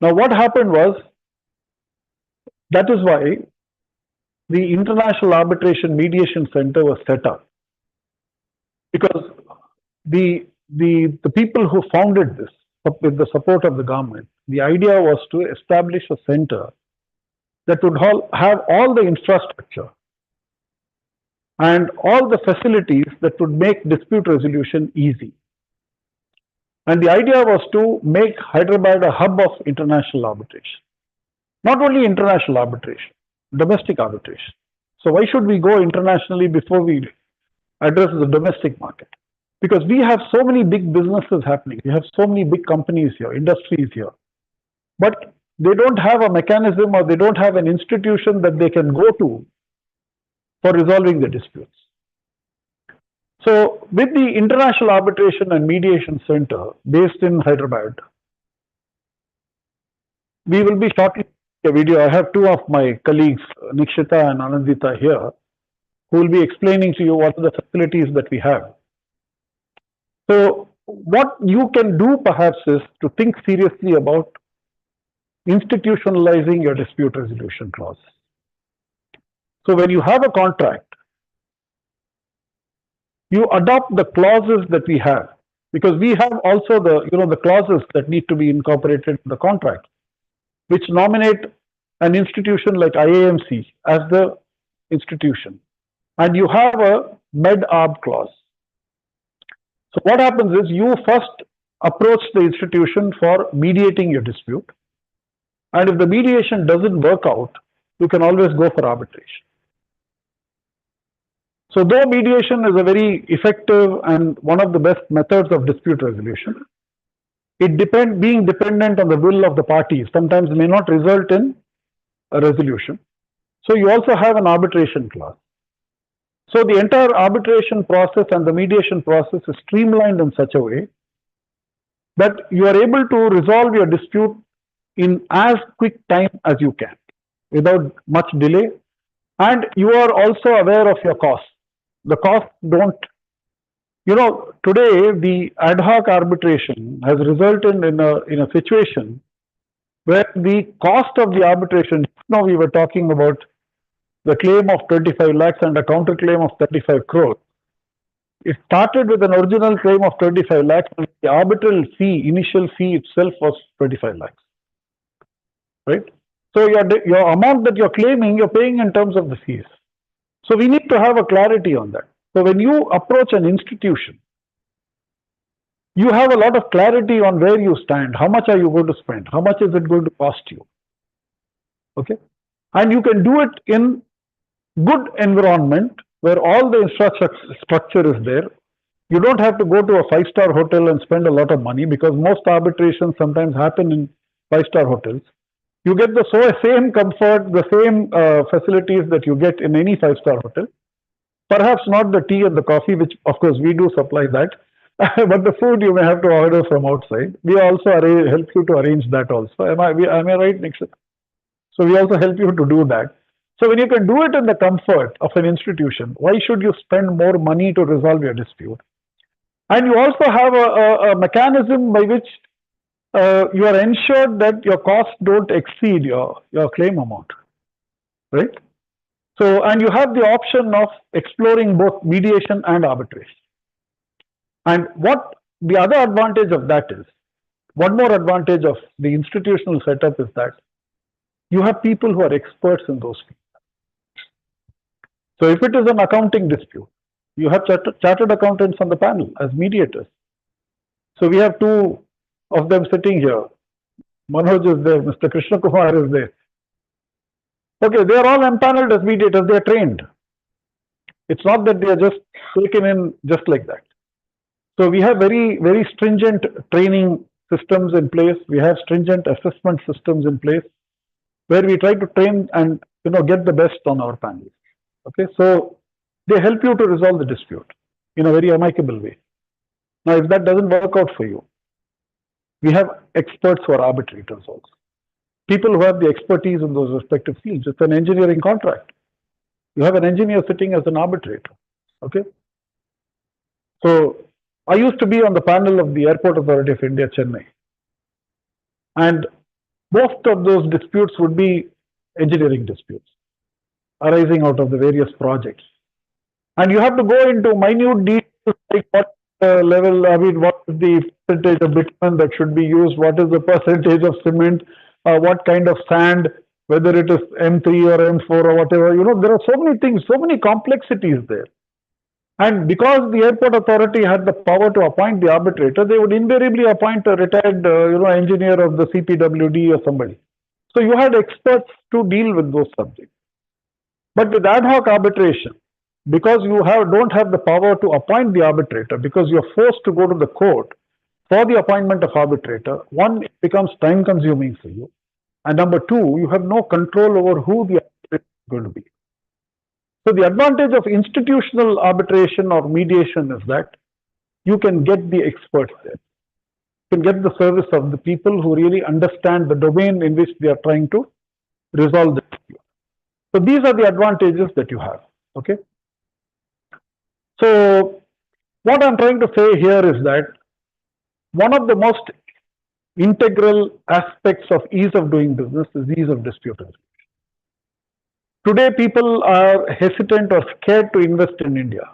Now, what happened was, that is why the International Arbitration Mediation Center was set up. Because the people who founded this, with the support of the government, the idea was to establish a center that would have all the infrastructure and all the facilities that would make dispute resolution easy. And the idea was to make Hyderabad a hub of international arbitration. Not only international arbitration, domestic arbitration. So why should we go internationally before we address the domestic market? Because we have so many big businesses happening. We have so many big companies here, industries here. But they don't have a mechanism or they don't have an institution that they can go to for resolving the disputes. So with the International Arbitration and Mediation Center based in Hyderabad, we will be shortly a video. I have two of my colleagues, Nikshita and Anandita here, who will be explaining to you what are the facilities that we have. So what you can do perhaps is to think seriously about institutionalizing your dispute resolution clause. So when you have a contract, you adopt the clauses that we have, because we have also the clauses that need to be incorporated in the contract, which nominate an institution like IAMC as the institution, and you have a med-arb clause. So what happens is you first approach the institution for mediating your dispute, and if the mediation doesn't work out, you can always go for arbitration. So though mediation is a very effective and one of the best methods of dispute resolution, being dependent on the will of the parties sometimes may not result in a resolution. So you also have an arbitration clause. So the entire arbitration process and the mediation process is streamlined in such a way that you are able to resolve your dispute in as quick time as you can without much delay, and you are also aware of your costs. The costs don't, today the ad hoc arbitration has resulted in a situation where the cost of the arbitration, we were talking about the claim of 25 lakhs and a counterclaim of 35 crores. It started with an original claim of 25 lakhs, and the arbitral fee, initial fee itself was 25 lakhs, right? So your amount that you're claiming, you're paying in terms of the fees. So we need to have a clarity on that. So when you approach an institution, you have a lot of clarity on where you stand, how much are you going to spend, how much is it going to cost you, okay? And you can do it in good environment where all the infrastructure is there. You don't have to go to a 5-star hotel and spend a lot of money, because most arbitrations sometimes happen in 5-star hotels. You get the same comfort, the same facilities that you get in any 5-star hotel. Perhaps not the tea and the coffee, which of course we do supply that, but the food you may have to order from outside. We also help you to arrange that also. Am I right, Nikshit? So we also help you to do that. So when you can do it in the comfort of an institution, why should you spend more money to resolve your dispute? And you also have a mechanism by which you are ensured that your costs don't exceed your claim amount, right? So, and you have the option of exploring both mediation and arbitration. And what the other advantage of that is, one more advantage of the institutional setup is that you have people who are experts in those fields. So if it is an accounting dispute, you have chartered accountants on the panel as mediators. So we have two of them sitting here. Manoj is there, Mr. Krishna Kumar is there. Okay, they are all empaneled as mediators, they are trained. It's not that they are just taken in just like that. So we have very, very stringent training systems in place. We have stringent assessment systems in place where we try to train and get the best on our panels. Okay, so they help you to resolve the dispute in a very amicable way. Now, if that doesn't work out for you, we have experts who are arbitrators also. People who have the expertise in those respective fields. It's an engineering contract. You have an engineer sitting as an arbitrator. Okay. So I used to be on the panel of the Airport Authority of India, Chennai. And most of those disputes would be engineering disputes arising out of the various projects. And you have to go into minute details like what level, what is the percentage of bitumen that should be used, what is the percentage of cement, what kind of sand, whether it is M3 or M4 or whatever. There are so many things, so many complexities there. And because the airport authority had the power to appoint the arbitrator, they would invariably appoint a retired, engineer of the CPWD or somebody. So you had experts to deal with those subjects. But with ad hoc arbitration, because you don't have the power to appoint the arbitrator, because you're forced to go to the court for the appointment of arbitrator, one, it becomes time consuming for you. And number two, you have no control over who the arbitrator is going to be. So the advantage of institutional arbitration or mediation is that you can get the experts there. You can get the service of the people who really understand the domain in which they are trying to resolve the dispute. So these are the advantages that you have. Okay. So what I'm trying to say here is that one of the most integral aspects of ease of doing business is ease of dispute resolution. Today, people are hesitant or scared to invest in India.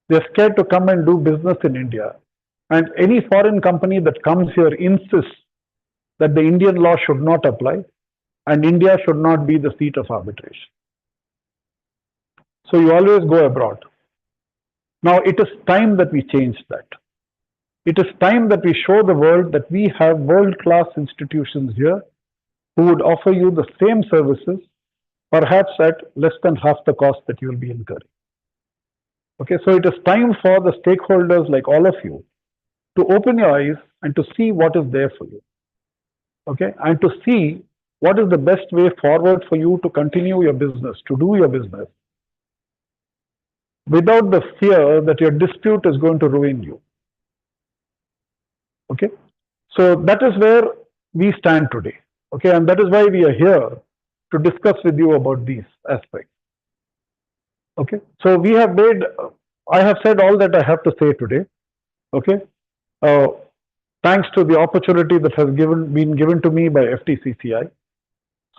They're scared to come and do business in India. And any foreign company that comes here insists that the Indian law should not apply and India should not be the seat of arbitration. So you always go abroad. Now, it is time that we change that. It is time that we show the world that we have world-class institutions here who would offer you the same services, perhaps at less than half the cost that you will be incurring. Okay, so it is time for the stakeholders like all of you to open your eyes and to see what is there for you. Okay, and to see what is the best way forward for you to continue your business, to do your business, without the fear that your dispute is going to ruin you. Okay, so that is where we stand today. Okay, and that is why we are here to discuss with you about these aspects. Okay, so we have made, I have said all that I have to say today. Okay, thanks to the opportunity that has been given to me by FTCCI.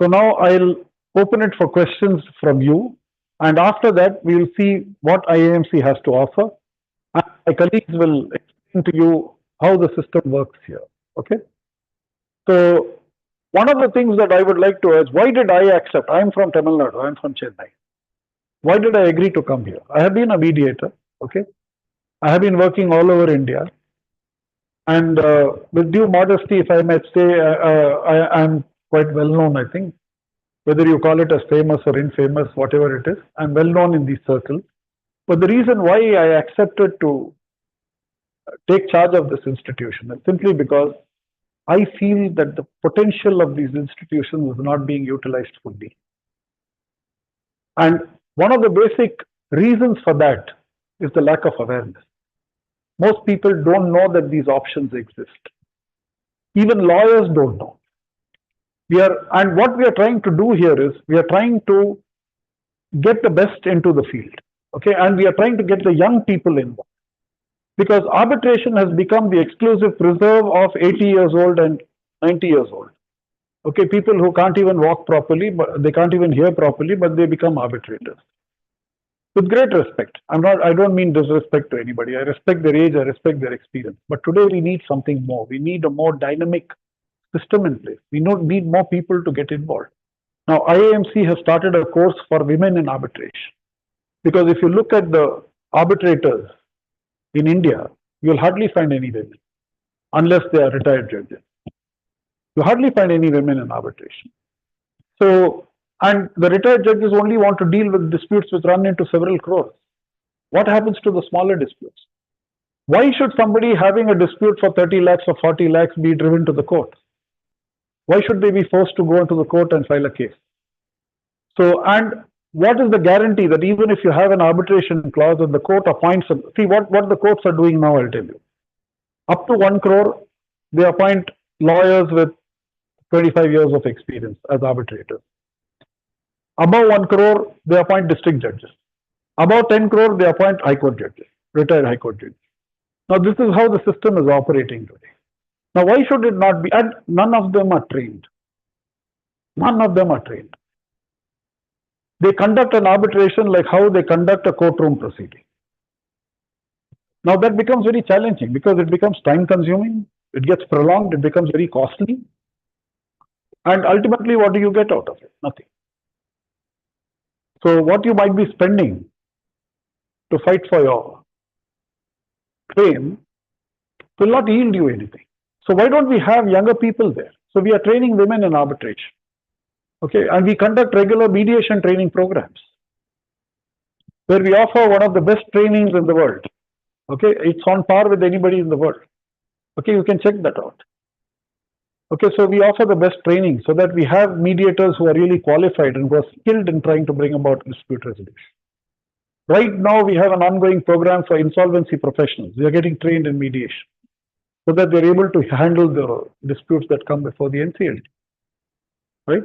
So now I'll open it for questions from you, and after that we will see what IAMC has to offer. And my colleagues will explain to you how the system works here. Okay, so one of the things that I would like to ask, why did I accept? I'm from Tamil Nadu, I'm from Chennai. Why did I agree to come here? I have been a mediator. Okay, I have been working all over India, and with due modesty, if I might say, I'm quite well known. I think, whether you call it as famous or infamous, whatever it is, I'm well known in these circles. But the reason why I accepted to take charge of this institution is simply because I feel that the potential of these institutions is not being utilized fully. And one of the basic reasons for that is the lack of awareness. Most people don't know that these options exist. Even lawyers don't know. And what we are trying to do here is we are trying to get the best into the field. Okay, and we are trying to get the young people involved. Because arbitration has become the exclusive preserve of 80 years old and 90 years old. Okay, people who can't even walk properly, but they can't even hear properly, but they become arbitrators. With great respect. I don't mean disrespect to anybody. I respect their age, I respect their experience. But today we need something more. We need a more dynamic system in place. We need more people to get involved. Now, IAMC has started a course for women in arbitration. Because if you look at the arbitrators in India, you'll hardly find any women, unless they are retired judges. You hardly find any women in arbitration. So, and the retired judges only want to deal with disputes which run into several crores. What happens to the smaller disputes? Why should somebody having a dispute for 30 lakhs or 40 lakhs be driven to the court? Why should they be forced to go into the court and file a case? So, and what is the guarantee that even if you have an arbitration clause and the court appoints them? See what the courts are doing now, I'll tell you. Up to 1 crore, they appoint lawyers with 25 years of experience as arbitrators. Above 1 crore, they appoint district judges. Above 10 crore, they appoint high court judges, retired high court judges. Now, this is how the system is operating today. Now, why should it not be? And none of them are trained. None of them are trained. They conduct an arbitration like how they conduct a courtroom proceeding. Now, that becomes very challenging because it becomes time consuming, it gets prolonged, it becomes very costly. And ultimately, what do you get out of it? Nothing. So, what you might be spending to fight for your claim will not yield you anything. So, why don't we have younger people there? So, we are training women in arbitration. Okay, and we conduct regular mediation training programs where we offer one of the best trainings in the world. Okay, it's on par with anybody in the world. Okay, you can check that out. Okay, so we offer the best training so that we have mediators who are really qualified and who are skilled in trying to bring about dispute resolution. Right now, we have an ongoing program for insolvency professionals. We are getting trained in mediation so that they're able to handle the disputes that come before the NCLT. Right?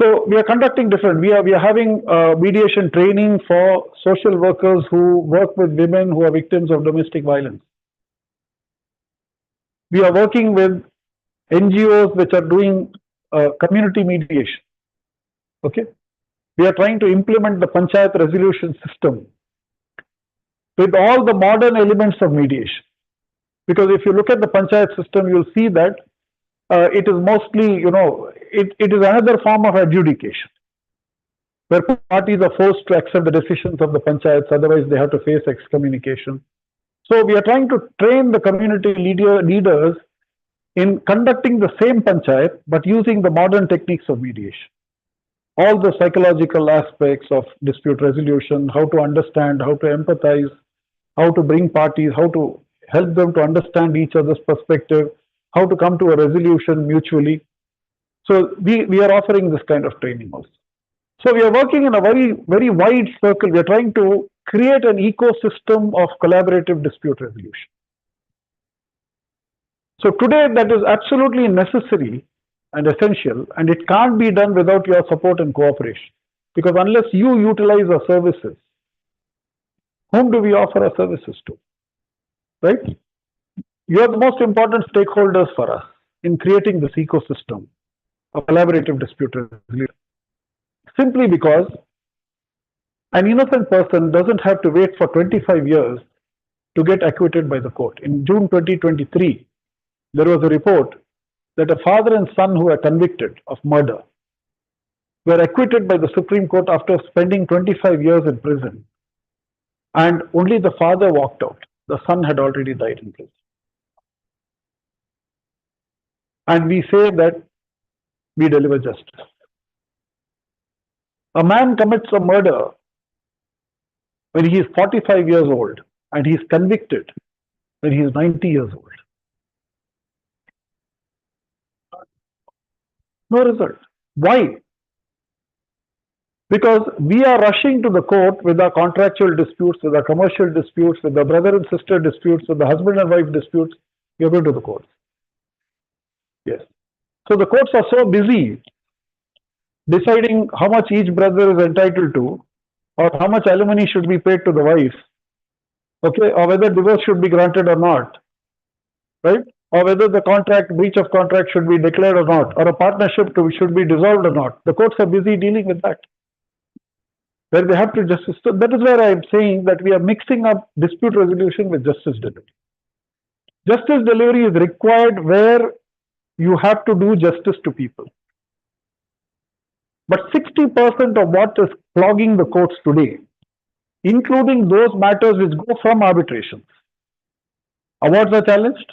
So we are conducting different. We are having mediation training for social workers who work with women who are victims of domestic violence. We are working with NGOs which are doing community mediation. Okay, we are trying to implement the panchayat resolution system with all the modern elements of mediation. Because if you look at the panchayat system, you'll see that it is mostly, it is another form of adjudication, where parties are forced to accept the decisions of the panchayats, otherwise they have to face excommunication. So we are trying to train the community leaders in conducting the same panchayat, but using the modern techniques of mediation. All the psychological aspects of dispute resolution, how to understand, how to empathize, how to bring parties, how to help them to understand each other's perspective, how to come to a resolution mutually. So we are offering this kind of training also. So we are working in a very, very wide circle. We are trying to create an ecosystem of collaborative dispute resolution. So today that is absolutely necessary and essential, and it can't be done without your support and cooperation. Because unless you utilize our services, whom do we offer our services to? Right? You are the most important stakeholders for us in creating this ecosystem of collaborative dispute resolution. Simply because an innocent person doesn't have to wait for 25 years to get acquitted by the court. In June 2023, there was a report that a father and son who were convicted of murder were acquitted by the Supreme Court after spending 25 years in prison. And only the father walked out. The son had already died in prison. And we say that we deliver justice. A man commits a murder when he is 45 years old and he is convicted when he is 90 years old. No result. Why? Because we are rushing to the court with our contractual disputes, with our commercial disputes, with the brother and sister disputes, with the husband and wife disputes. We are going to the courts. Yes. So the courts are so busy deciding how much each brother is entitled to, or how much alimony should be paid to the wife, okay, or whether divorce should be granted or not, right? Or whether the breach of contract should be declared or not, or a partnership should be dissolved or not. The courts are busy dealing with that, where they have to justice. So that is where I am saying that we are mixing up dispute resolution with justice delivery. Justice delivery is required where you have to do justice to people. But 60% of what is clogging the courts today, including those matters which go from arbitration, awards are challenged.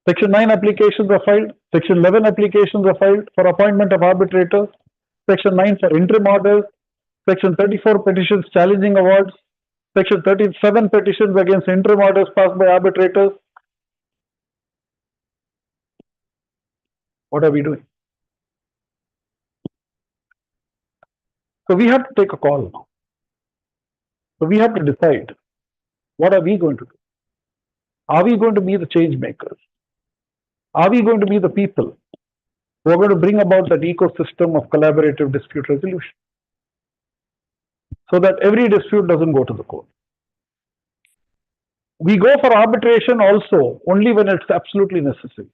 Section 9 applications are filed. Section 11 applications are filed for appointment of arbitrators. Section 9 for interim orders. Section 34 petitions challenging awards. Section 37 petitions against interim orders passed by arbitrators. What are we doing? So we have to take a call now. So we have to decide, what are we going to do? Are we going to be the change makers? Are we going to be the people who are going to bring about that ecosystem of collaborative dispute resolution so that every dispute doesn't go to the court? We go for arbitration also only when it's absolutely necessary.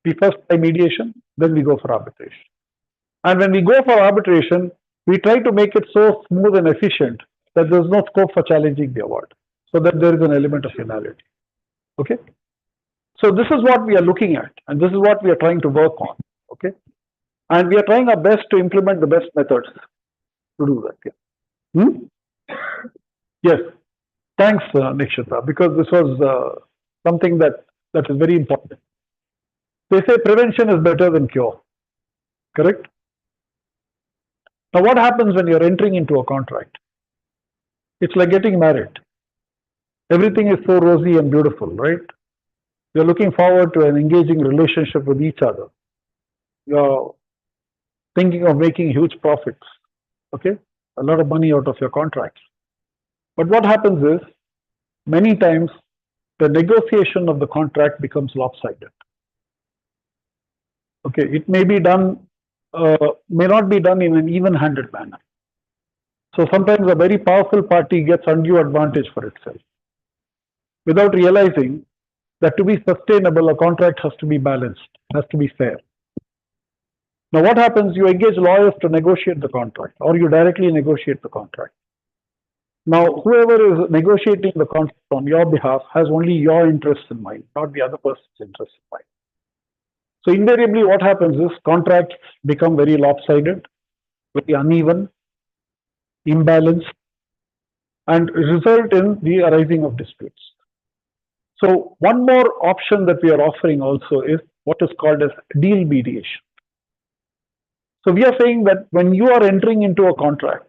We first try mediation, then we go for arbitration. And when we go for arbitration, we try to make it so smooth and efficient that there's no scope for challenging the award, so that there is an element of finality. Okay? So this is what we are looking at, and this is what we are trying to work on. Okay? And we are trying our best to implement the best methods to do that. Yeah. Yes. Thanks, Nikshita, because this was something that is very important. They say prevention is better than cure. Correct? Now, what happens when you're entering into a contract? It's like getting married. Everything is so rosy and beautiful, right? You're looking forward to an engaging relationship with each other. You're thinking of making huge profits. Okay? a lot of money out of your contracts. But what happens is, many times, the negotiation of the contract becomes lopsided. Okay, it may be done, may not be done in an even-handed manner. So sometimes a very powerful party gets undue advantage for itself, without realizing that to be sustainable, a contract has to be balanced, has to be fair. Now, what happens? You engage lawyers to negotiate the contract, or you directly negotiate the contract. Now, whoever is negotiating the contract on your behalf has only your interests in mind, not the other person's interests in mind. So invariably, what happens is contracts become very lopsided, very uneven, imbalanced, and result in the arising of disputes. So one more option that we are offering also is what is called as deal mediation. So we are saying that when you are entering into a contract,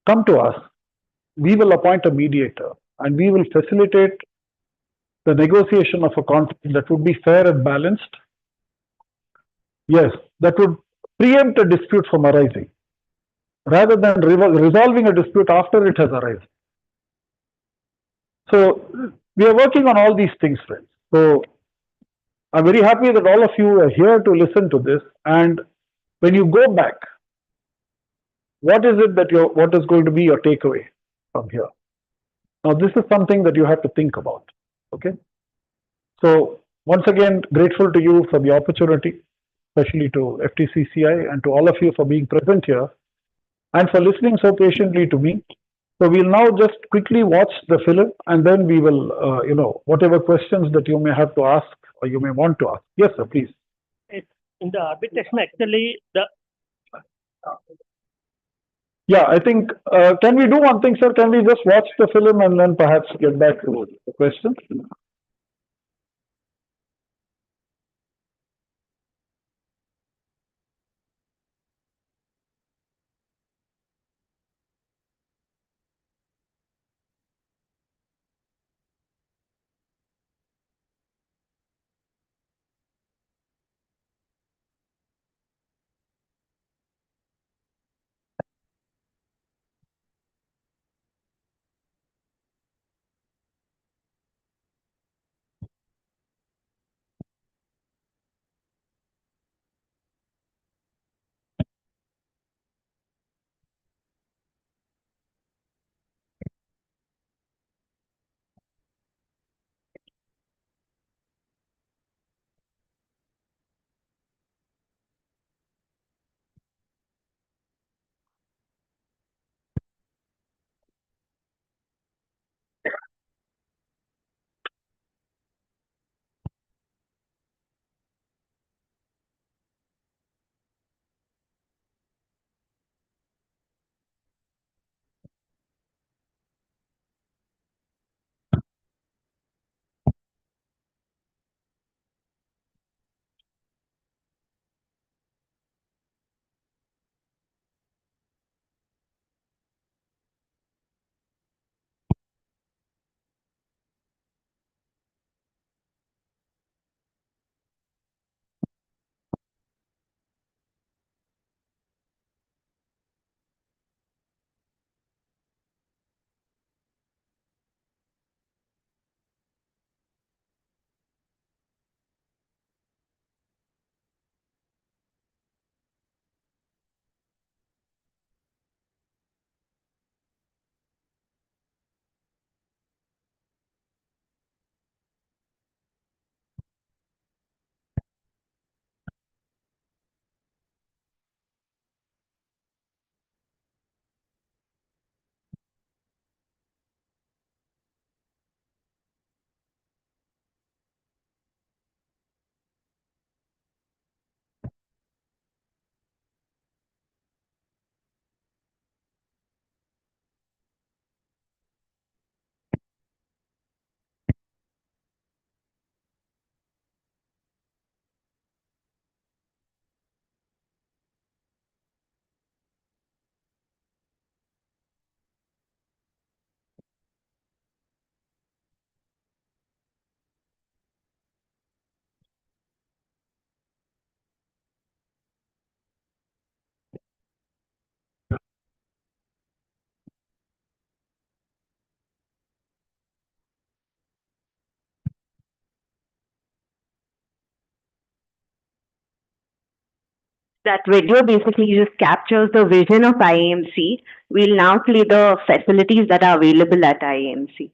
come to us, we will appoint a mediator and we will facilitate the negotiation of a contract that would be fair and balanced. Yes, that would preempt a dispute from arising rather than resolving a dispute after it has arisen. So we are working on all these things, friends. So I'm very happy that all of you are here to listen to this. And when you go back, what is it that what is going to be your takeaway from here? Now, this is something that you have to think about. Okay. So once again, grateful to you for the opportunity, especially to FTCCI and to all of you for being present here and for listening so patiently to me. So we'll now just quickly watch the film and then we will, whatever questions that you may have to ask or you may want to ask. Yes, sir, please. In the arbitration, actually, Yeah, I think, can we do one thing, sir? Can we just watch the film and then perhaps get back to the question? That video basically just captures the vision of IAMC. We'll now play the facilities that are available at IAMC.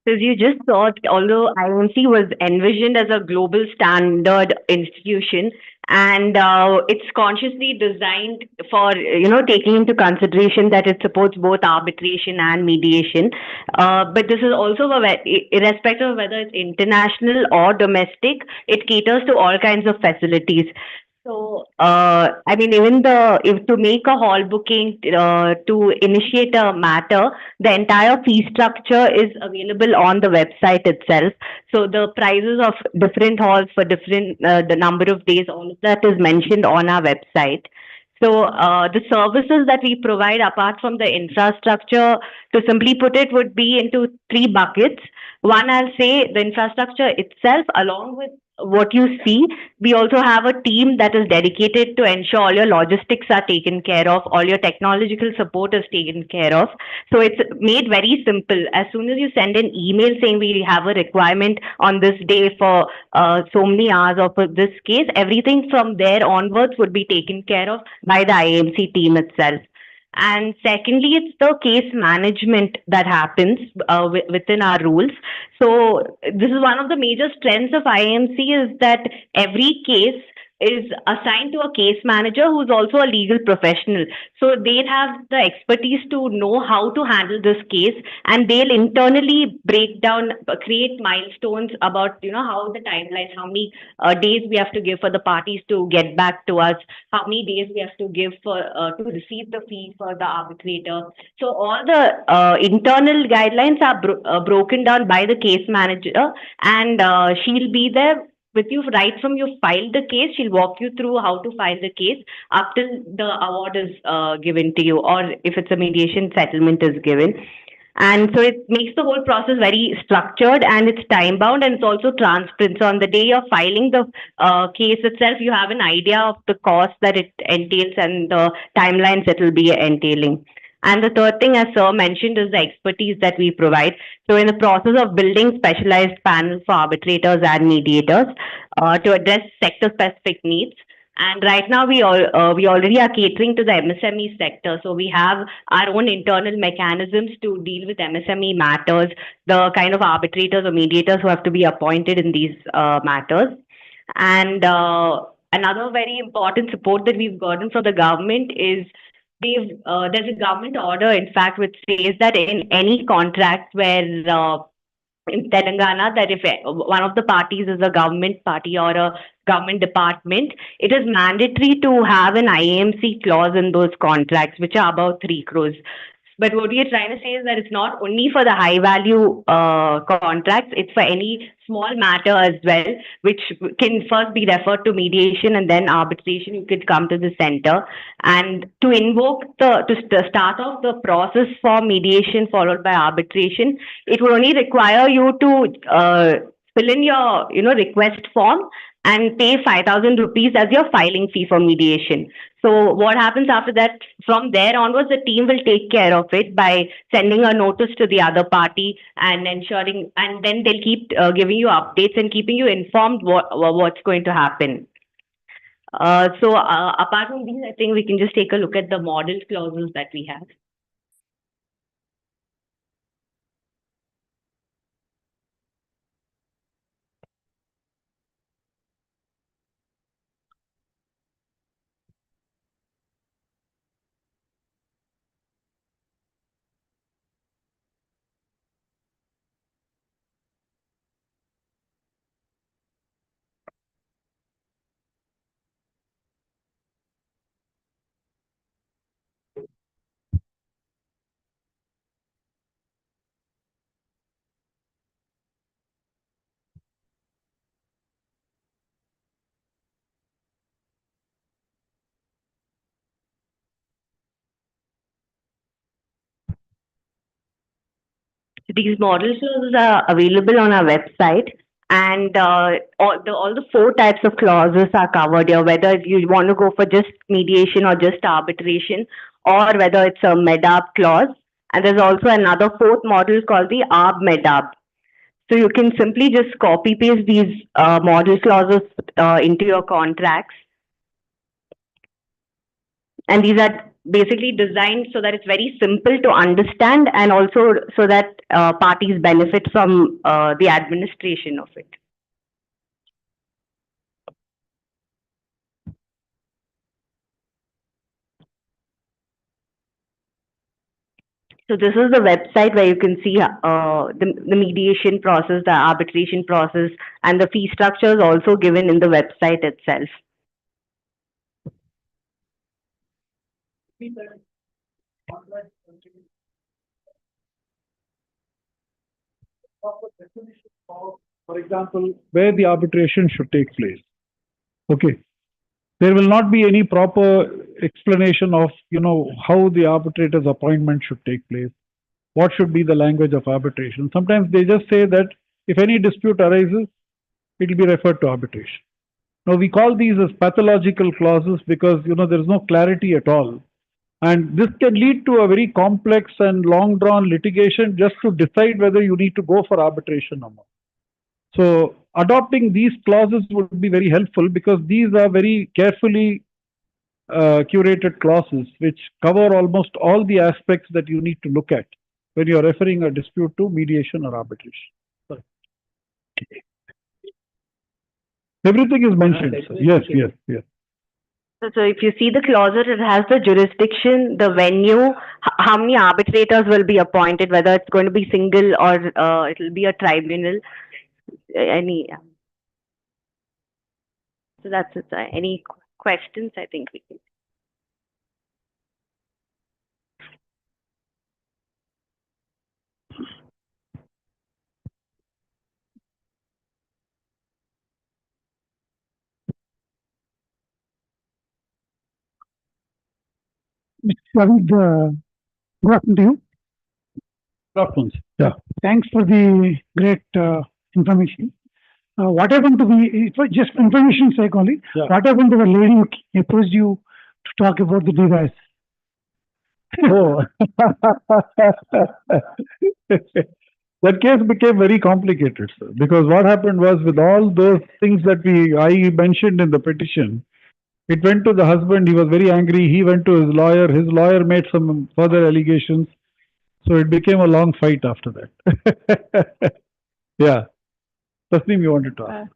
As you just saw, although IMC was envisioned as a global standard institution, and it's consciously designed for taking into consideration that it supports both arbitration and mediation. But this is also irrespective of whether it's international or domestic, it caters to all kinds of facilities. So, I mean, even if to make a hall booking, to initiate a matter, the entire fee structure is available on the website itself. So the prices of different halls for different the number of days, all of that is mentioned on our website. So the services that we provide, apart from the infrastructure, to simply put it, would be into three buckets. One, I'll say the infrastructure itself, along with what you see. We also have a team that is dedicated to ensure all your logistics are taken care of, all your technological support is taken care of. So it's made very simple. As soon as you send an email saying we have a requirement on this day for so many hours or for this case, everything from there onwards would be taken care of by the IAMC team itself. And secondly, it's the case management that happens within our rules. So this is one of the major strengths of IMC, is that every case is assigned to a case manager who's also a legal professional. So they'll have the expertise to know how to handle this case, and they'll internally break down, create milestones about, how the timelines, how many days we have to give for the parties to get back to us, how many days we have to give for to receive the fee for the arbitrator. So all the internal guidelines are broken down by the case manager, and she'll be there with you right from you file the case. She'll walk you through how to file the case up till the award is given to you, or if it's a mediation settlement is given. And so it makes the whole process very structured, and it's time bound, and it's also transparent. So on the day you're filing the case itself, you have an idea of the cost that it entails and the timelines it will be entailing. And the third thing, as Sir mentioned, is the expertise that we provide. So in the process of building specialized panels for arbitrators and mediators to address sector-specific needs. And right now, we already are catering to the MSME sector. So we have our own internal mechanisms to deal with MSME matters, the kind of arbitrators or mediators who have to be appointed in these matters. And another very important support that we've gotten from the government is there's a government order, in fact, which says that in any contract where in Telangana, that if one of the parties is a government party or a government department, it is mandatory to have an IAMC clause in those contracts, which are about 3 crores. But what we are trying to say is that it's not only for the high value contracts, it's for any small matter as well, which can first be referred to mediation and then arbitration. You could come to the center. And to start off the process for mediation followed by arbitration, it will only require you to fill in your request form and pay 5,000 rupees as your filing fee for mediation. So what happens after that, from there onwards, the team will take care of it by sending a notice to the other party and ensuring, and then they'll keep giving you updates and keeping you informed what's going to happen. So apart from these, I think we can just take a look at the model clauses that we have. These model clauses are available on our website, and all the 4 types of clauses are covered here, whether you want to go for just mediation or just arbitration, or whether it's a MEDAB clause. And there's also another 4th model called the ARB-MEDAB. So you can simply just copy paste these model clauses into your contracts. And these are basically designed so that it's very simple to understand, and also so that parties benefit from the administration of it. So this is the website where you can see the mediation process, the arbitration process, and the fee structure is also given in the website itself. For example, where the arbitration should take place. Okay. There will not be any proper explanation of, how the arbitrator's appointment should take place. What should be the language of arbitration? Sometimes they just say that if any dispute arises, it will be referred to arbitration. Now, we call these as pathological clauses because, there is no clarity at all. And this can lead to a very complex and long-drawn litigation just to decide whether you need to go for arbitration or not. So adopting these clauses would be very helpful because these are very carefully curated clauses which cover almost all the aspects that you need to look at when you are referring a dispute to mediation or arbitration. Sorry. Everything is mentioned, sir. Yes, yes, yes. So if you see the clause, it has the jurisdiction, the venue, how many arbitrators will be appointed, whether it's going to be single or it will be a tribunal, any. So that's it. Any questions? I think we can. David, good afternoon to you. Good afternoon. Yeah. Thanks for the great information. What happened to the, it was just information sake only. Yeah. What happened to the lady who approached you to talk about the device? Oh, that case became very complicated, sir, because what happened was with all those things that I mentioned in the petition, it went to the husband. He was very angry. He went to his lawyer. His lawyer made some further allegations. So it became a long fight after that. Yeah. Tasneem, you wanted to ask?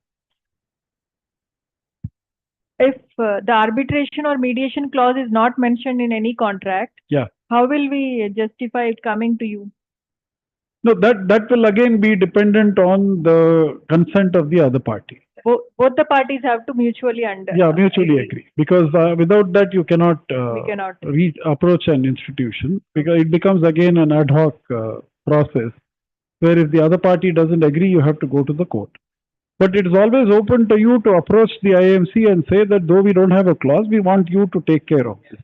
If the arbitration or mediation clause is not mentioned in any contract, Yeah. how will we justify it coming to you? No, that will again be dependent on the consent of the other party. Both the parties have to mutually mutually agree. Because without that, you cannot, we cannot approach an institution, because it becomes again an ad hoc process, where if the other party doesn't agree, you have to go to the court. But it is always open to you to approach the IMC and say that though we don't have a clause, we want you to take care of this.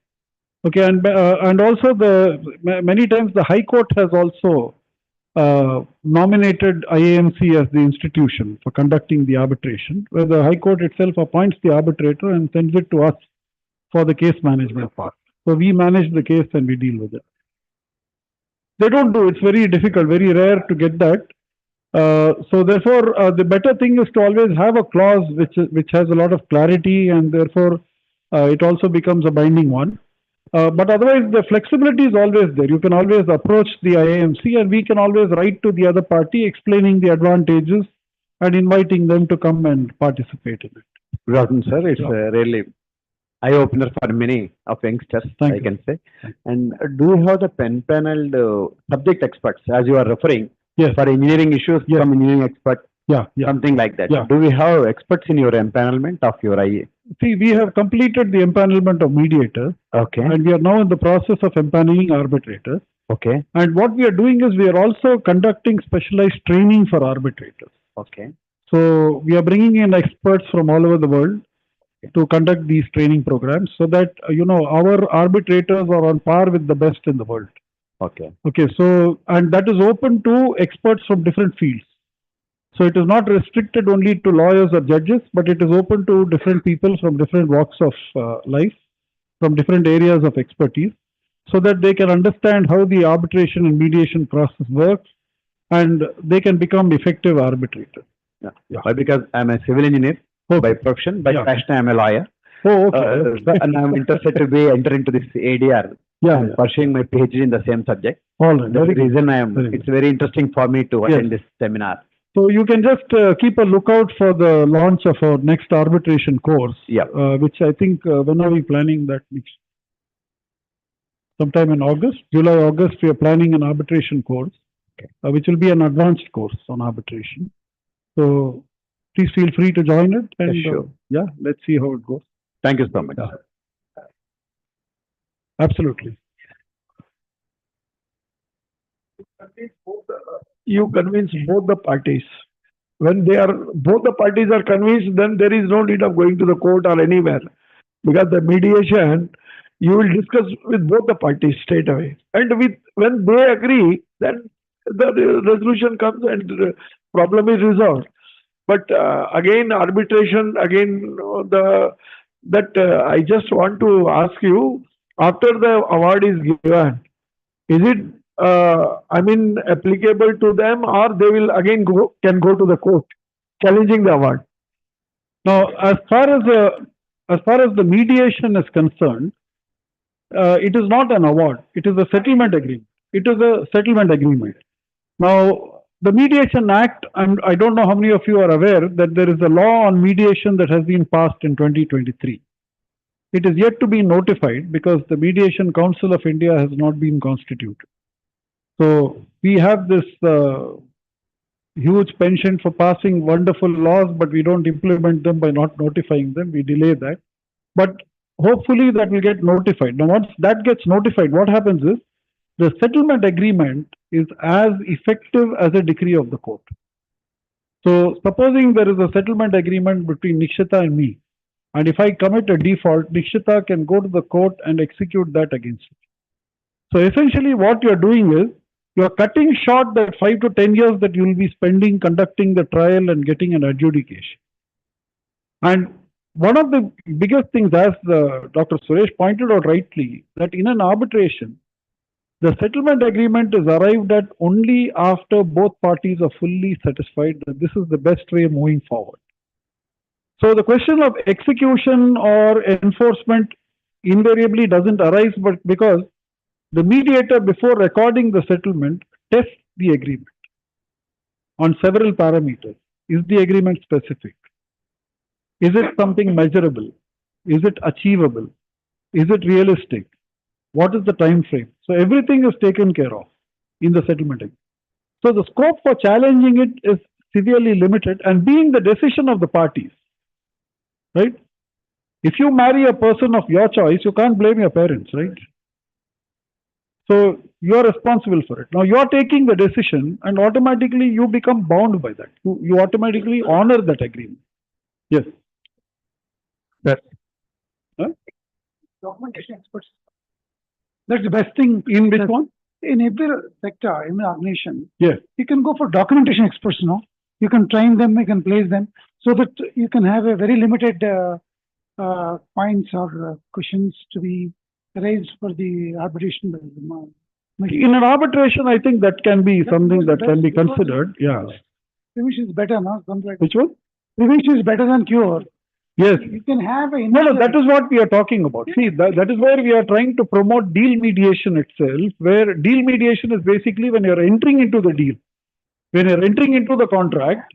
Okay, and also many times the High Court has also nominated IAMC as the institution for conducting the arbitration, where the High Court itself appoints the arbitrator and sends it to us for the case management part. So we manage the case and we deal with it. They don't do, it's very difficult, very rare to get that. So therefore, the better thing is to always have a clause which has a lot of clarity, and therefore it also becomes a binding one. But otherwise, the flexibility is always there. You can always approach the IAMC, and we can always write to the other party explaining the advantages and inviting them to come and participate in it. Good afternoon, sir. It's really eye-opener for many of youngsters, I can say. And do you have the panel subject experts, as you are referring, for engineering issues, some engineering expert, something like that? Do we have experts in your empanelment of your IA? See, we have completed the empanelment of mediators. Okay. And we are now in the process of empaneling arbitrators. Okay. And what we are doing is we are also conducting specialized training for arbitrators. Okay. So we are bringing in experts from all over the world to conduct these training programs, so that, our arbitrators are on par with the best in the world. Okay. Okay. So, and that is open to experts from different fields. So it is not restricted only to lawyers or judges, but it is open to different people from different walks of life, from different areas of expertise, so that they can understand how the arbitration and mediation process works, and they can become effective arbitrators. Why? Because I'm a civil engineer by profession, by passion I'm a lawyer. Oh, okay. And I'm interested to be enter into this ADR. Pursuing my PhD in the same subject. All right. That's the reason it's very interesting for me to attend this seminar. So you can just keep a lookout for the launch of our next arbitration course, which I think, when are we planning that next? Sometime in August, July, August, we are planning an arbitration course, which will be an advanced course on arbitration. So please feel free to join it, and let's see how it goes. Thank you so much. Absolutely. You convince both the parties. When both the parties are convinced, then there is no need of going to the court or anywhere, because the mediation, you will discuss with both the parties straight away. And when they agree, then the resolution comes and the problem is resolved. But again, arbitration, I just want to ask you, after the award is given, is it applicable to them, or they will again can go to the court challenging the award? Now, as far as the mediation is concerned, it is not an award. It is a settlement agreement. Now, the Mediation Act, and I don't know how many of you are aware that there is a law on mediation that has been passed in 2023. It is yet to be notified because the Mediation Council of India has not been constituted. So we have this huge penchant for passing wonderful laws, but we don't implement them by not notifying them. We delay that. But hopefully that will get notified. Now, once that gets notified, what happens is the settlement agreement is as effective as a decree of the court. So supposing there is a settlement agreement between Nikshita and me, and if I commit a default, Nikshita can go to the court and execute that against me. So essentially what you're doing is, you're cutting short that 5 to 10 years that you will be spending conducting the trial and getting an adjudication. And one of the biggest things, as Dr. Suresh pointed out rightly, that in an arbitration, the settlement agreement is arrived at only after both parties are fully satisfied that this is the best way of moving forward. So the question of execution or enforcement invariably doesn't arise, but because the mediator, before recording the settlement, tests the agreement on several parameters. Is the agreement specific? Is it something measurable? Is it achievable? Is it realistic? What is the time frame? So everything is taken care of in the settlement agreement. So the scope for challenging it is severely limited, and being the decision of the parties, right? If you marry a person of your choice, you can't blame your parents, right? So you are responsible for it. Now you are taking the decision and automatically you become bound by that. You automatically honor that agreement. Yes. Yes. Huh? Documentation experts. That's the best thing. In which one? In every sector, in the organization. Yes. You can go for documentation experts, no? You can train them, you can place them, so that you can have a very limited points or questions to be raised for the arbitration. In an arbitration, I think that can be something that can be considered. Yeah. Prevention is better, no? Something like Which one? Prevention is better than cure. Yes. You can have a No, that is what we are talking about. See, that is where we are trying to promote deal mediation itself, where deal mediation is basically when you're entering into the deal. When you're entering into the contract,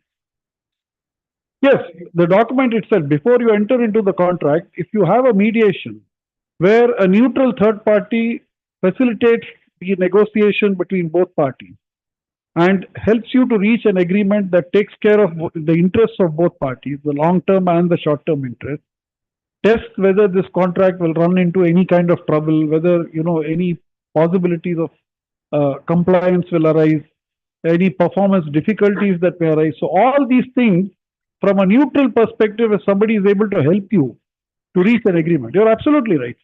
yes, the document itself, before you enter into the contract, if you have a mediation where a neutral third party facilitates the negotiation between both parties and helps you to reach an agreement that takes care of the interests of both parties, the long-term and the short-term interests, tests whether this contract will run into any kind of trouble, whether, any possibilities of compliance will arise, any performance difficulties that may arise. So all these things, from a neutral perspective, if somebody is able to help you to reach an agreement, you're absolutely right.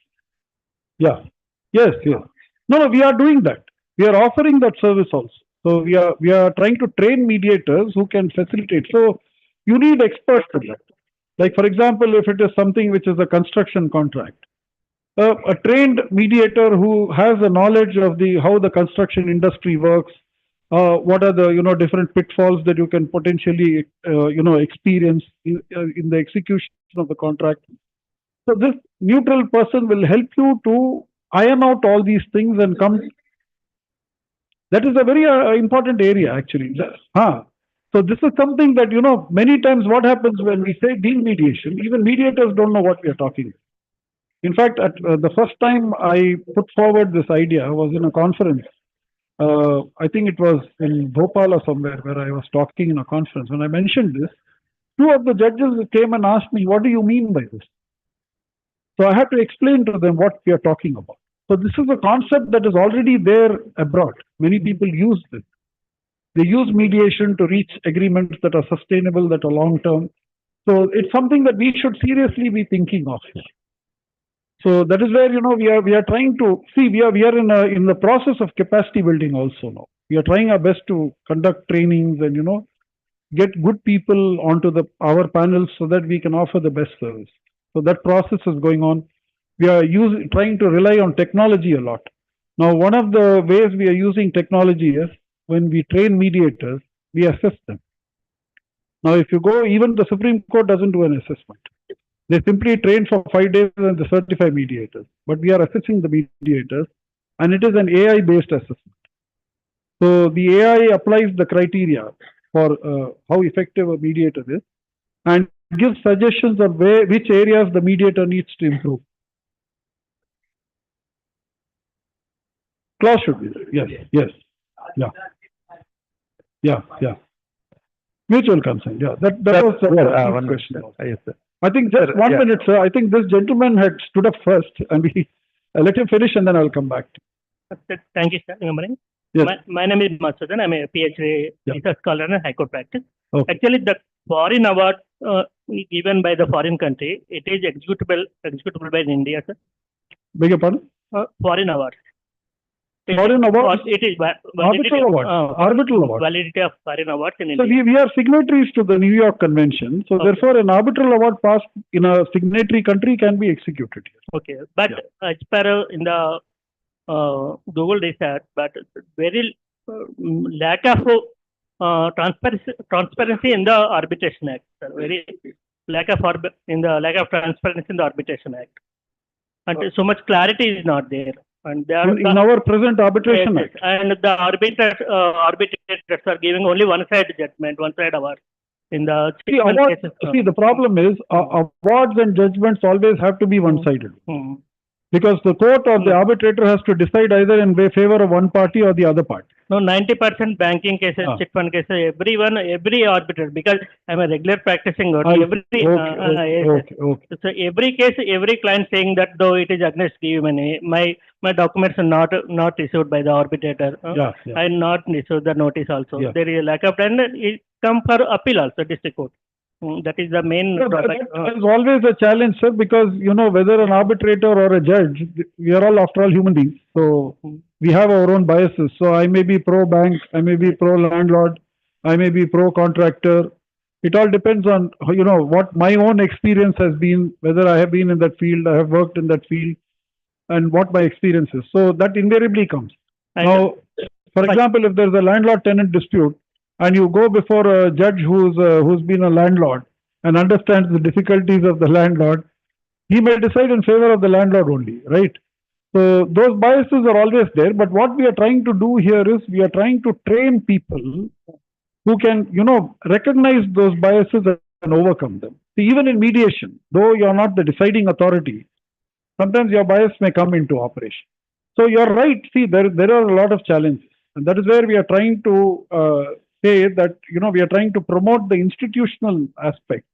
Yeah. Yes, yes. No, we are doing that. We are offering that service also. So we are trying to train mediators who can facilitate. So you need experts for that. Like, for example, if it is something which is a construction contract, a trained mediator who has a knowledge of how the construction industry works, what are the different pitfalls that you can potentially experience in the execution of the contract. So this neutral person will help you to iron out all these things and come. That is a very important area actually. So this is something that many times what happens when we say deal mediation, even mediators don't know what we are talking about. In fact, at the first time I put forward this idea was in a conference. I think it was in Bhopal or somewhere where I was talking in a conference. When I mentioned this, two of the judges came and asked me, what do you mean by this? So I had to explain to them what we are talking about. So this is a concept that is already there abroad. Many people use this. They use mediation to reach agreements that are sustainable, that are long-term. So it's something that we should seriously be thinking of. So that is where we are trying to see. We are in the process of capacity building also now. We are trying our best to conduct trainings and get good people onto our panels so that we can offer the best service. So that process is going on. We are trying to rely on technology a lot. Now, one of the ways we are using technology is when we train mediators, we assess them. Now, if you go, even the Supreme Court doesn't do an assessment. They simply train for 5 days and they certify mediators. But we are assessing the mediators, and it is an AI-based assessment. So the AI applies the criteria for how effective a mediator is and gives suggestions of which areas the mediator needs to improve. Clause should be there. Yes, yes. Yeah. Yeah, yeah. Mutual consent. Yeah, that was one question. Yes, sir. I think just 1 minute, sir. I think this gentleman had stood up first, and we let him finish, and then I'll come back. Thank you, sir. Good morning. Yes. My name is Masudan. I'm a PhD research scholar in High Court practice. Okay. Actually, the foreign award given by the foreign country, it is executable by India, sir. Beg your pardon? Foreign award. Foreign award? It is arbitral award. Arbitral award. Validity of foreign awards in So India. we are signatories to the New York Convention. So therefore, an arbitral award passed in a signatory country can be executed here. Okay, but as per in the Google research, but very lack of transparency in the Arbitration Act. Sir. Very lack of transparency in the Arbitration Act, and so much clarity is not there. And they are in our present Arbitration Act. And the arbitrators are giving only one-side judgment, one-side award. In the see, the problem is awards and judgments always have to be one-sided. Because the court or the arbitrator has to decide either in favor of one party or the other party. No, 90% banking cases, chit fund cases, every arbitrator, because I'm a regular practicing lawyer. So every case, every client saying that though it is against give money, my documents are not issued by the arbitrator. I not issued the notice also. There is a lack of time. It come for appeal also, district court. That is the main drawback. That is always a challenge, sir, because, you know, whether an arbitrator or a judge, we are all, after all, human beings. So we have our own biases. So I may be pro-bank, I may be pro-landlord, I may be pro-contractor. It all depends on, you know, what my own experience has been, whether I have been in that field, I have worked in that field, and what my experience is. So that invariably comes. Now, for example, if there's a landlord-tenant dispute, and you go before a judge who's been a landlord and understands the difficulties of the landlord, he may decide in favor of the landlord only, right? So those biases are always there. But what we are trying to do here is we are trying to train people who can, you know, recognize those biases and overcome them. See, even in mediation, though you are not the deciding authority, sometimes your bias may come into operation. So you're right. See, there are a lot of challenges, and that is where we are trying to say that, you know, we are trying to promote the institutional aspect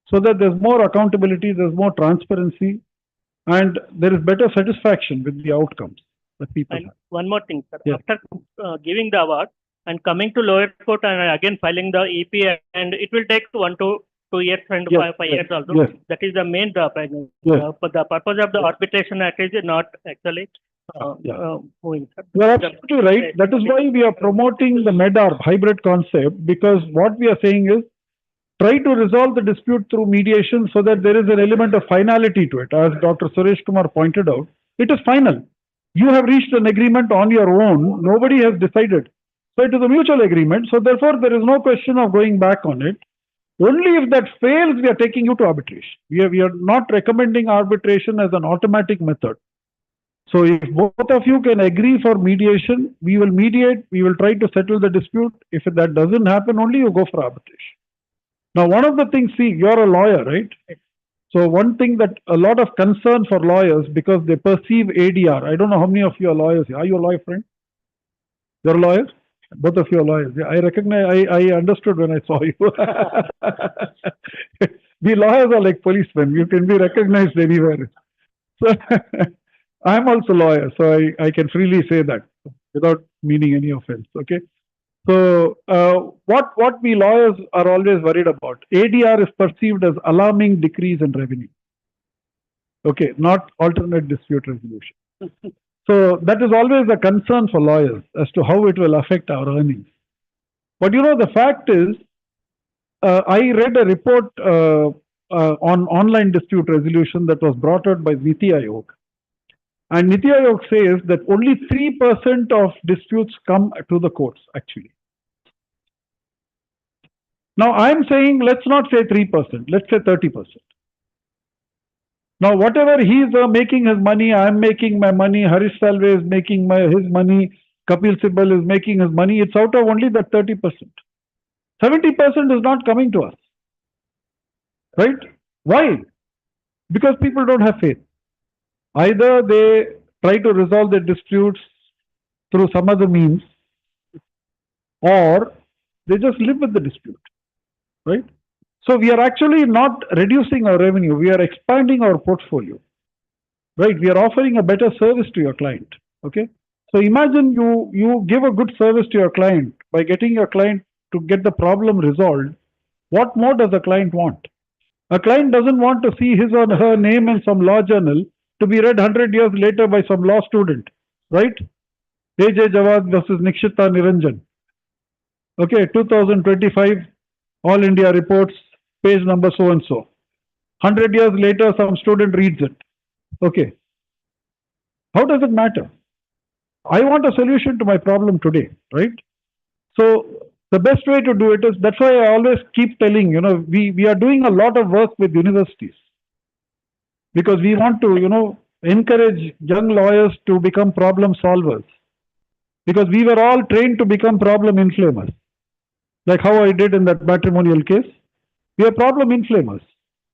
so that there's more accountability, there's more transparency, and there is better satisfaction with the outcomes that people have. One more thing, sir. After giving the award and coming to lower court and again filing the EP, and it will take 1 to 2 years and 5 years also. That is the main drawback. But the purpose of the Arbitration Act is not actually moving. You're absolutely right. That is why we are promoting the MEDAR hybrid concept, because what we are saying is try to resolve the dispute through mediation so that there is an element of finality to it. As Dr. Suresh Kumar pointed out, it is final. You have reached an agreement on your own. Nobody has decided. So it is a mutual agreement. So therefore, there is no question of going back on it. Only if that fails, we are taking you to arbitration. We are not recommending arbitration as an automatic method. So if both of you can agree for mediation, we will mediate, we will try to settle the dispute. If that doesn't happen, only you go for arbitration. Now, one of the things, see, you're a lawyer, right? So one thing that a lot of concern for lawyers, because they perceive ADR. I don't know how many of you are lawyers. Are you a lawyer, friend? You're a lawyer? Both of you are lawyers. Yeah, I recognize, I understood when I saw you. We lawyers are like policemen. You can be recognized anywhere. So I'm also a lawyer, so I can freely say that without meaning any offense. Okay. So what we lawyers are always worried about, ADR is perceived as alarming decrease in revenue. Okay, not alternate dispute resolution. So that is always a concern for lawyers as to how it will affect our earnings. But you know, the fact is, I read a report on online dispute resolution that was brought out by Niti Aayog. And Niti Aayog says that only 3% of disputes come to the courts, actually. Now, I'm saying let's not say 3%, let's say 30%. Now, whatever he's making his money, I'm making my money, Harish Salve is making his money, Kapil Sibal is making his money, it's out of only that 30%. 70% is not coming to us. Right? Why? Because people don't have faith. Either they try to resolve their disputes through some other means, or they just live with the dispute. Right? So we are actually not reducing our revenue, we are expanding our portfolio. Right? We are offering a better service to your client. Okay? So imagine you give a good service to your client by getting your client to get the problem resolved. What more does a client want? A client doesn't want to see his or her name in some law journal to be read 100 years later by some law student, right? A.J. Jawad versus Nikshita Niranjan. Okay, 2025, All India reports, page number so and so. 100 years later, some student reads it. Okay. How does it matter? I want a solution to my problem today, right? So the best way to do it is, that's why I always keep telling, we are doing a lot of work with universities because we want to, encourage young lawyers to become problem solvers, because we were all trained to become problem inflamers. Like how I did in that matrimonial case. We are problem inflamers,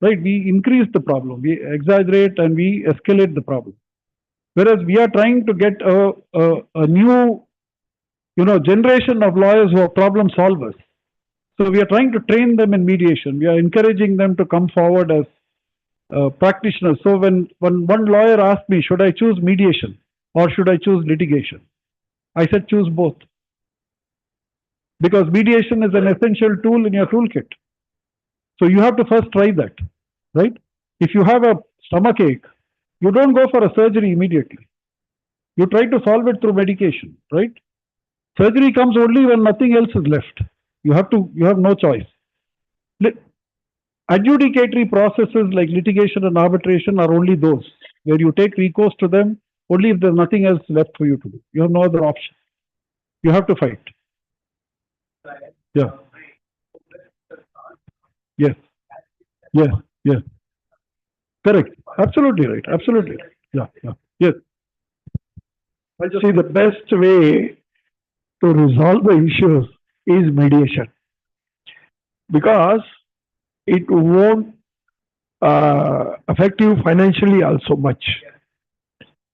right? We increase the problem, we exaggerate and we escalate the problem. Whereas we are trying to get a new generation of lawyers who are problem solvers. So we are trying to train them in mediation. We are encouraging them to come forward as practitioners. So when one lawyer asked me, should I choose mediation or should I choose litigation? I said, choose both. Because mediation is an essential tool in your toolkit. So you have to first try that, right? If you have a stomachache, you don't go for a surgery immediately. You try to solve it through medication, right? Surgery comes only when nothing else is left. You have no choice. Adjudicatory processes like litigation and arbitration are only those where you take recourse to them only if there's nothing else left for you to do. You have no other option. You have to fight. Yeah. Yes. Yes. Yes. Correct. Absolutely right. Absolutely. Yeah. Yeah. Yes. See, the best way to resolve the issues is mediation, because it won't affect you financially also much,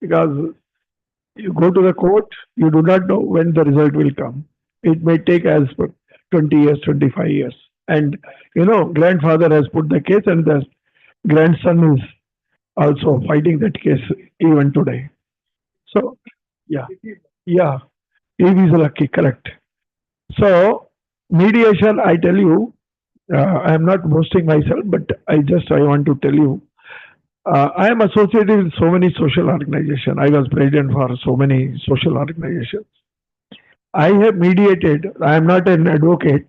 because you go to the court, you do not know when the result will come. It may take as per 20 years, 25 years. And, grandfather has put the case and the grandson is also fighting that case even today. So, yeah, he is lucky, correct. So, mediation, I tell you, I am not boasting myself, but I want to tell you, I am associated with so many social organizations. I was president for so many social organizations. I have mediated. I am not an advocate,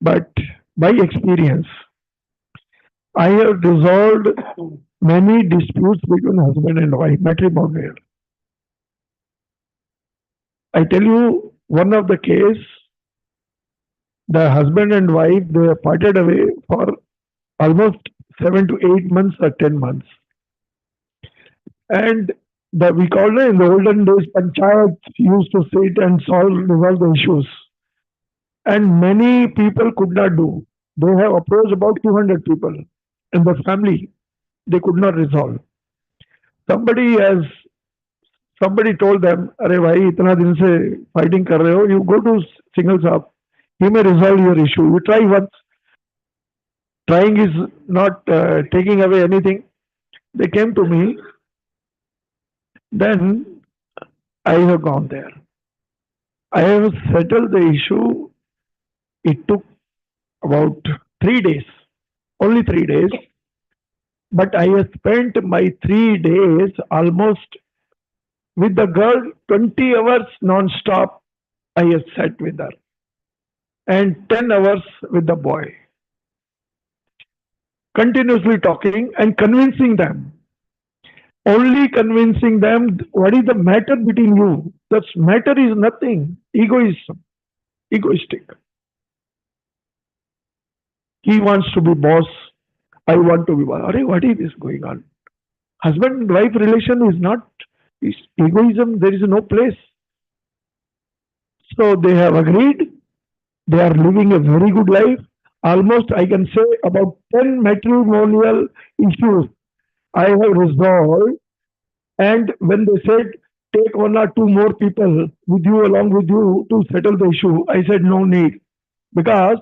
but by experience, I have resolved many disputes between husband and wife, matrimonial. I tell you, one of the case, the husband and wife, they parted away for almost 7 to 8 months or 10 months. And we called it in the olden days, panchayat used to sit and resolve the issues. And many people could not do. They have approached about 200 people in the family. They could not resolve. Somebody told them, "Arey bhai, itna din se fighting kar rahe ho, you go to single sahab. He may resolve your issue. You try once. Trying is not taking away anything." They came to me. Then I have gone there. I have settled the issue. It took about 3 days, only 3 days. But I have spent my 3 days almost with the girl, 20 hours non-stop. I have sat with her. And 10 hours with the boy. Continuously talking and convincing them. Only convincing them what is the matter between you. That matter is nothing. Egoism. Egoistic. He wants to be boss. I want to be boss. Arey, what is this going on? Husband and wife relation is not egoism. There is no place. So they have agreed. They are living a very good life. Almost, I can say, about 10 matrimonial issues I have resolved. And when they said, take one or two more people with you, along with you, to settle the issue, I said, no need. Because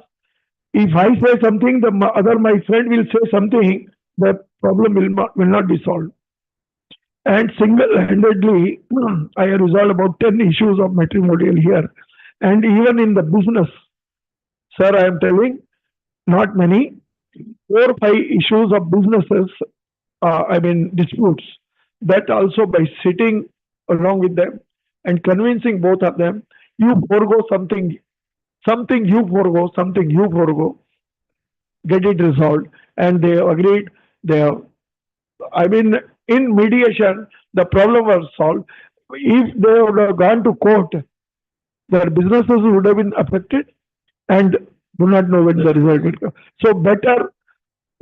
if I say something, my friend will say something, the problem will not be solved. And single-handedly, I have resolved about 10 issues of matrimonial here. And even in the business, sir, I am telling, not many, 4 or 5 issues of businesses, disputes. That also by sitting along with them and convincing both of them, you forego something you forego, something you forego, get it resolved. And they agreed. In mediation, the problem was solved. If they would have gone to court, their businesses would have been affected and do not know when the result will come. So better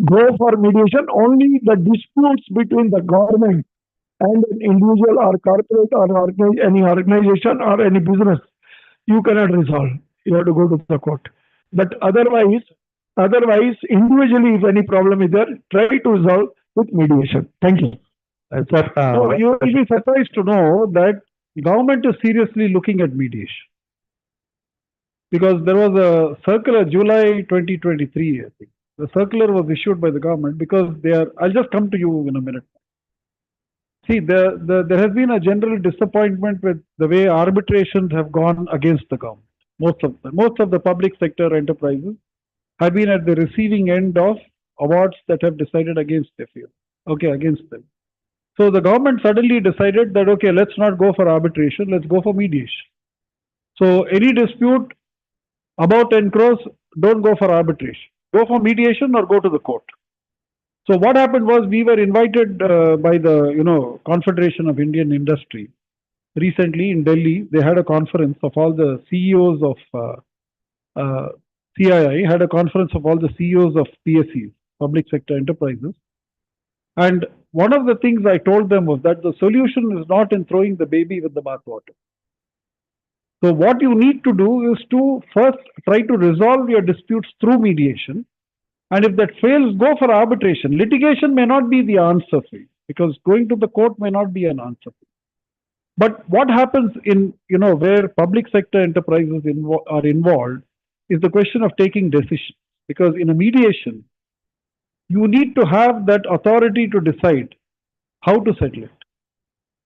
go for mediation. Only the disputes between the government and an individual or corporate or any organization or any business, you cannot resolve. You have to go to the court. But otherwise, individually, if any problem is there, try to resolve with mediation. Thank you. Sir, no, you will be surprised to know that government is seriously looking at mediation. Because there was a circular, July 2023, I think. The circular was issued by the government because I'll just come to you in a minute. See, there has been a general disappointment with the way arbitrations have gone against the government. Most of the public sector enterprises have been at the receiving end of awards that have decided against their field. Okay, against them. So the government suddenly decided that, okay, let's not go for arbitration, let's go for mediation. So any dispute above 10 crores, don't go for arbitration. Go for mediation or go to the court. So what happened was we were invited by the Confederation of Indian Industry. Recently in Delhi, they had a conference of all the CEOs of CII, had a conference of all the CEOs of PSEs, public sector enterprises. And one of the things I told them was that the solution is not in throwing the baby with the bathwater. So what you need to do is to first try to resolve your disputes through mediation. And if that fails, go for arbitration. Litigation may not be the answer for you, because going to the court may not be an answer for you. But what happens in, where public sector enterprises are involved is the question of taking decisions. Because in a mediation, you need to have that authority to decide how to settle it.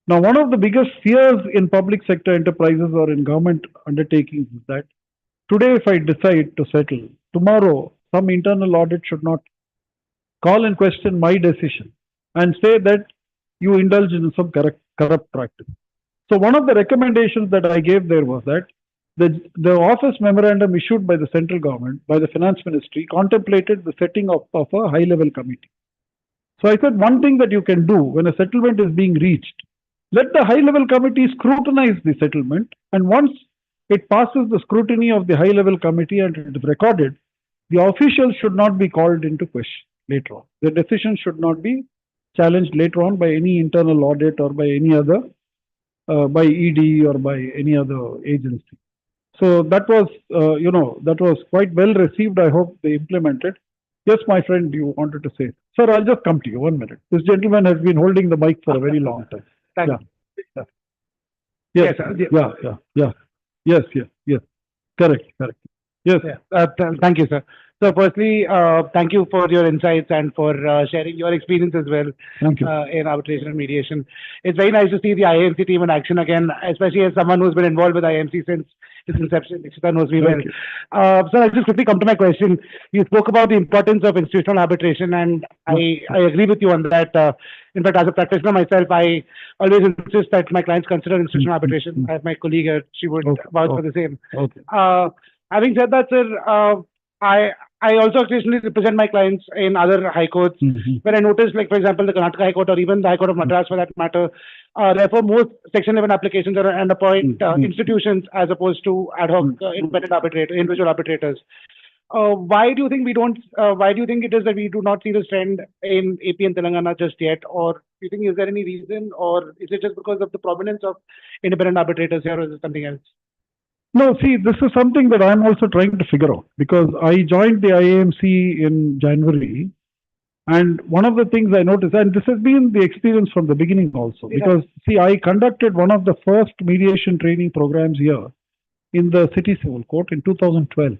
Now, one of the biggest fears in public sector enterprises or in government undertakings is that today, if I decide to settle, tomorrow, some internal audit should not call in question my decision and say that you indulge in some corrupt practice. So one of the recommendations that I gave there was that the office memorandum issued by the central government, by the finance ministry, contemplated the setting of a high-level committee. So I said one thing that you can do when a settlement is being reached, let the high-level committee scrutinize the settlement, and once it passes the scrutiny of the high-level committee and it is recorded, the officials should not be called into question later on. The decision should not be challenged later on by any internal audit or by any other, by ED or by any other agency. So that was, that was quite well received. I hope they implement it. Yes, my friend, you wanted to say. Sir, I'll just come to you. 1 minute. This gentleman has been holding the mic for a very long time. Thank you. Yes, Yes. Correct. Yes. Thank you, sir. So firstly, thank you for your insights and for sharing your experience as well in arbitration and mediation. It's very nice to see the IAMC team in action again, especially as someone who's been involved with IAMC since its inception. Nikshita knows me well. So I'll just quickly come to my question. You spoke about the importance of institutional arbitration, and I agree with you on that. In fact, as a practitioner myself, I always insist that my clients consider institutional arbitration. I have my colleague here, she would vouch for the same. Having said that, sir, I also occasionally represent my clients in other high courts, where I noticed, like, for example, the Karnataka High Court or even the High Court of Madras for that matter, therefore most Section 11 applications are and appoint institutions as opposed to ad hoc individual arbitrators. Why do you think why do you think it is that we do not see this trend in AP and Telangana just yet? Or do you think, is there any reason, or is it just because of the prominence of independent arbitrators here, or is it something else? No, see, this is something that I'm also trying to figure out because I joined the IAMC in January. And one of the things I noticed, and this has been the experience from the beginning also, because see, I conducted one of the first mediation training programs here in the city civil court in 2012.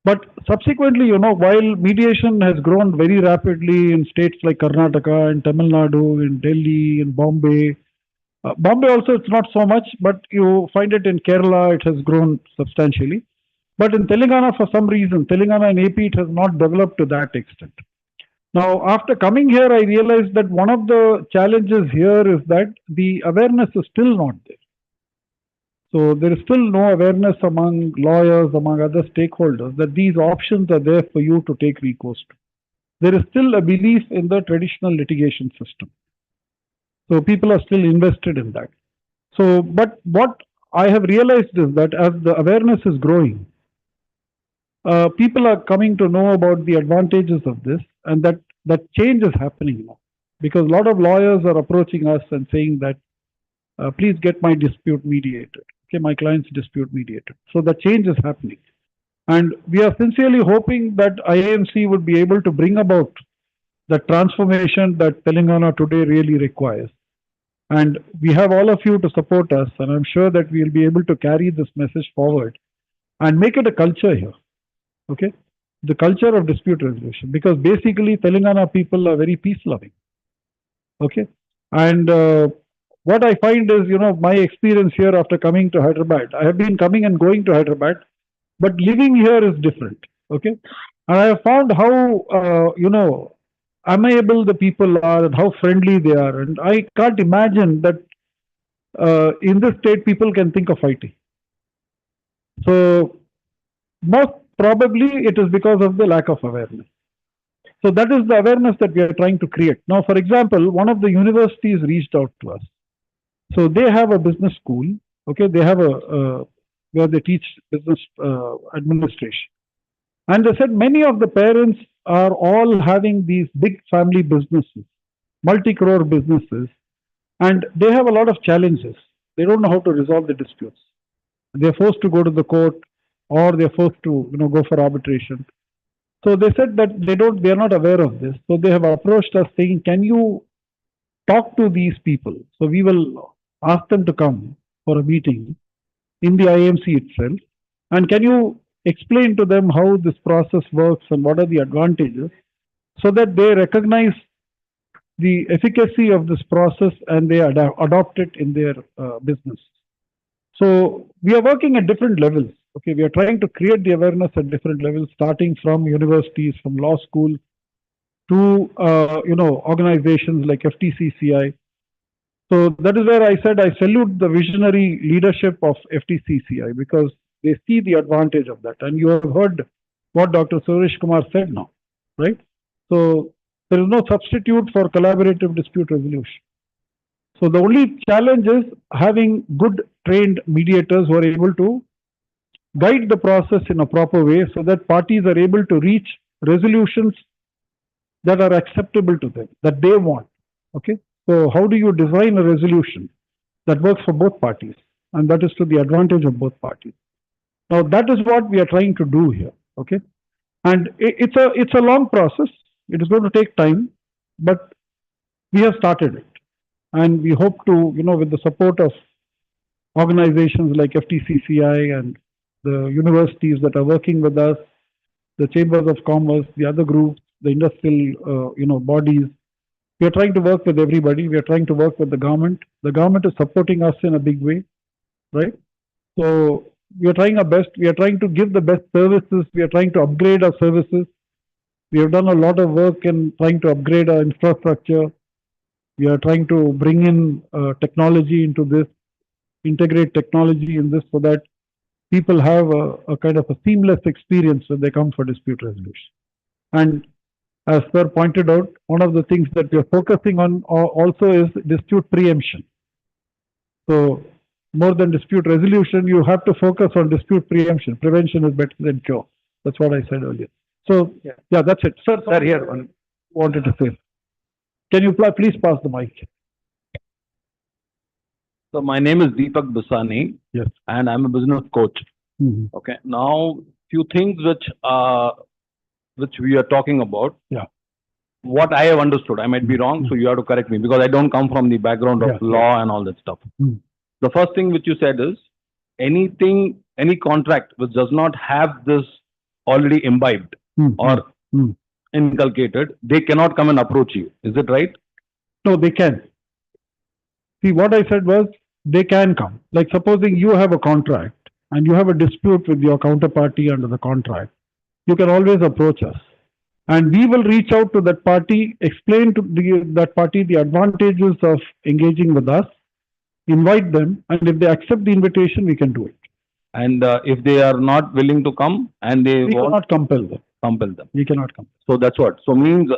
But subsequently, while mediation has grown very rapidly in states like Karnataka and Tamil Nadu, in Delhi, in Bombay, Bombay also it's not so much, but you find it in Kerala, it has grown substantially. But in Telangana, for some reason, Telangana and AP, it has not developed to that extent. Now, after coming here, I realized that one of the challenges here is that the awareness is still not there. So there is still no awareness among lawyers, among other stakeholders, that these options are there for you to take recourse to. There is still a belief in the traditional litigation system. So people are still invested in that. So, but what I have realized is that as the awareness is growing, people are coming to know about the advantages of this, and that change is happening now. Because a lot of lawyers are approaching us and saying that, please get my dispute mediated. Okay, my client's dispute mediated. So the change is happening. And we are sincerely hoping that IAMC would be able to bring about the transformation that Telangana today really requires. And we have all of you to support us, and I'm sure that we'll be able to carry this message forward and make it a culture here. Okay? The culture of dispute resolution, because basically Telangana people are very peace loving. Okay? And what I find is, my experience here after coming to Hyderabad, I have been coming and going to Hyderabad, but living here is different. Okay? And I have found how, amiable the people are and how friendly they are. And I can't imagine that in this state people can think of fighting. So most probably it is because of the lack of awareness. So that is the awareness that we are trying to create. Now, for example, one of the universities reached out to us. So they have a business school. Okay, they have where they teach business administration. And they said many of the parents are all having these big family businesses, multi-crore businesses, and they have a lot of challenges. They don't know how to resolve the disputes. They're forced to go to the court, or they're forced to go for arbitration. So they said that they are not aware of this. So they have approached us saying, can you talk to these people? So we will ask them to come for a meeting in the IMC itself. And can you explain to them how this process works and what are the advantages, so that they recognize the efficacy of this process and they adopt it in their business. So we are working at different levels. Okay, we are trying to create the awareness at different levels, starting from universities, from law school, to organizations like FTCCI. So that is where I said I salute the visionary leadership of FTCCI, because they see the advantage of that. And you have heard what Dr. Suresh Kumar said now, right? So there is no substitute for collaborative dispute resolution. So the only challenge is having good trained mediators who are able to guide the process in a proper way, so that parties are able to reach resolutions that are acceptable to them, that they want. Okay. So how do you design a resolution that works for both parties, and that is to the advantage of both parties? Now that is what we are trying to do here. Okay. And it's a long process. It is going to take time, but we have started it. And we hope to, with the support of organizations like FTCCI and the universities that are working with us, the chambers of commerce, the other groups, the industrial, bodies. We are trying to work with everybody. We are trying to work with the government. The government is supporting us in a big way, right? So we are trying our best. We are trying to give the best services. We are trying to upgrade our services. We have done a lot of work in trying to upgrade our infrastructure. We are trying to bring in technology into this, integrate technology in this, so that people have a kind of a seamless experience when they come for dispute resolution. And as Sir pointed out, one of the things that we are focusing on also is dispute preemption. So more than dispute resolution, you have to focus on dispute preemption. Prevention is better than cure. That's what I said earlier. So yeah, that's it. Sir, here wanted to say. Can you please pass the mic? So my name is Deepak Bisani. Yes. And I'm a business coach. Okay. Now, few things which we are talking about. Yeah. What I have understood, I might be wrong, so you have to correct me because I don't come from the background of law and all that stuff. The first thing which you said is any contract which does not have this already imbibed or inculcated, they cannot come and approach you. Is it right? No, they can. See, what I said was they can come. Like supposing you have a contract and you have a dispute with your counterparty under the contract, you can always approach us. And we will reach out to that party, explain to that party the advantages of engaging with us, invite them, and if they accept the invitation, we can do it. And if they are not willing to come and they we cannot compel them. We cannot compel. So that's what. So means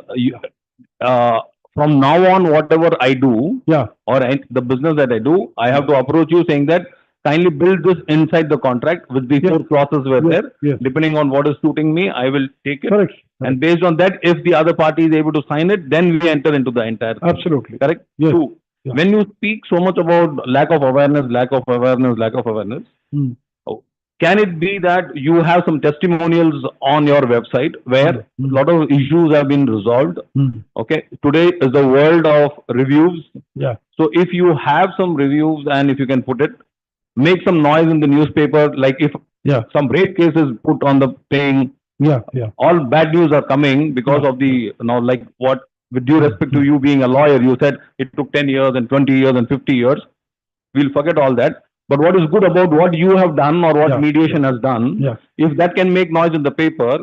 from now on, whatever I do, or the business that I do, I have to approach you saying that kindly build this inside the contract with the 4 clauses were there. Depending on what is suiting me, I will take it. Correct. And based on that, if the other party is able to sign it, then we enter into the entire thing. Absolutely. Correct? Yes. 2. When you speak so much about lack of awareness, can it be that you have some testimonials on your website where a lot of issues have been resolved? Okay. Today is the world of reviews. Yeah. So if you have some reviews and if you can put it, make some noise in the newspaper, like if some rape case is put on the thing. All bad news are coming because of the, like what, with due respect to you being a lawyer, you said it took 10 years and 20 years and 50 years. We'll forget all that. But what is good about what you have done or what mediation has done, if that can make noise in the paper,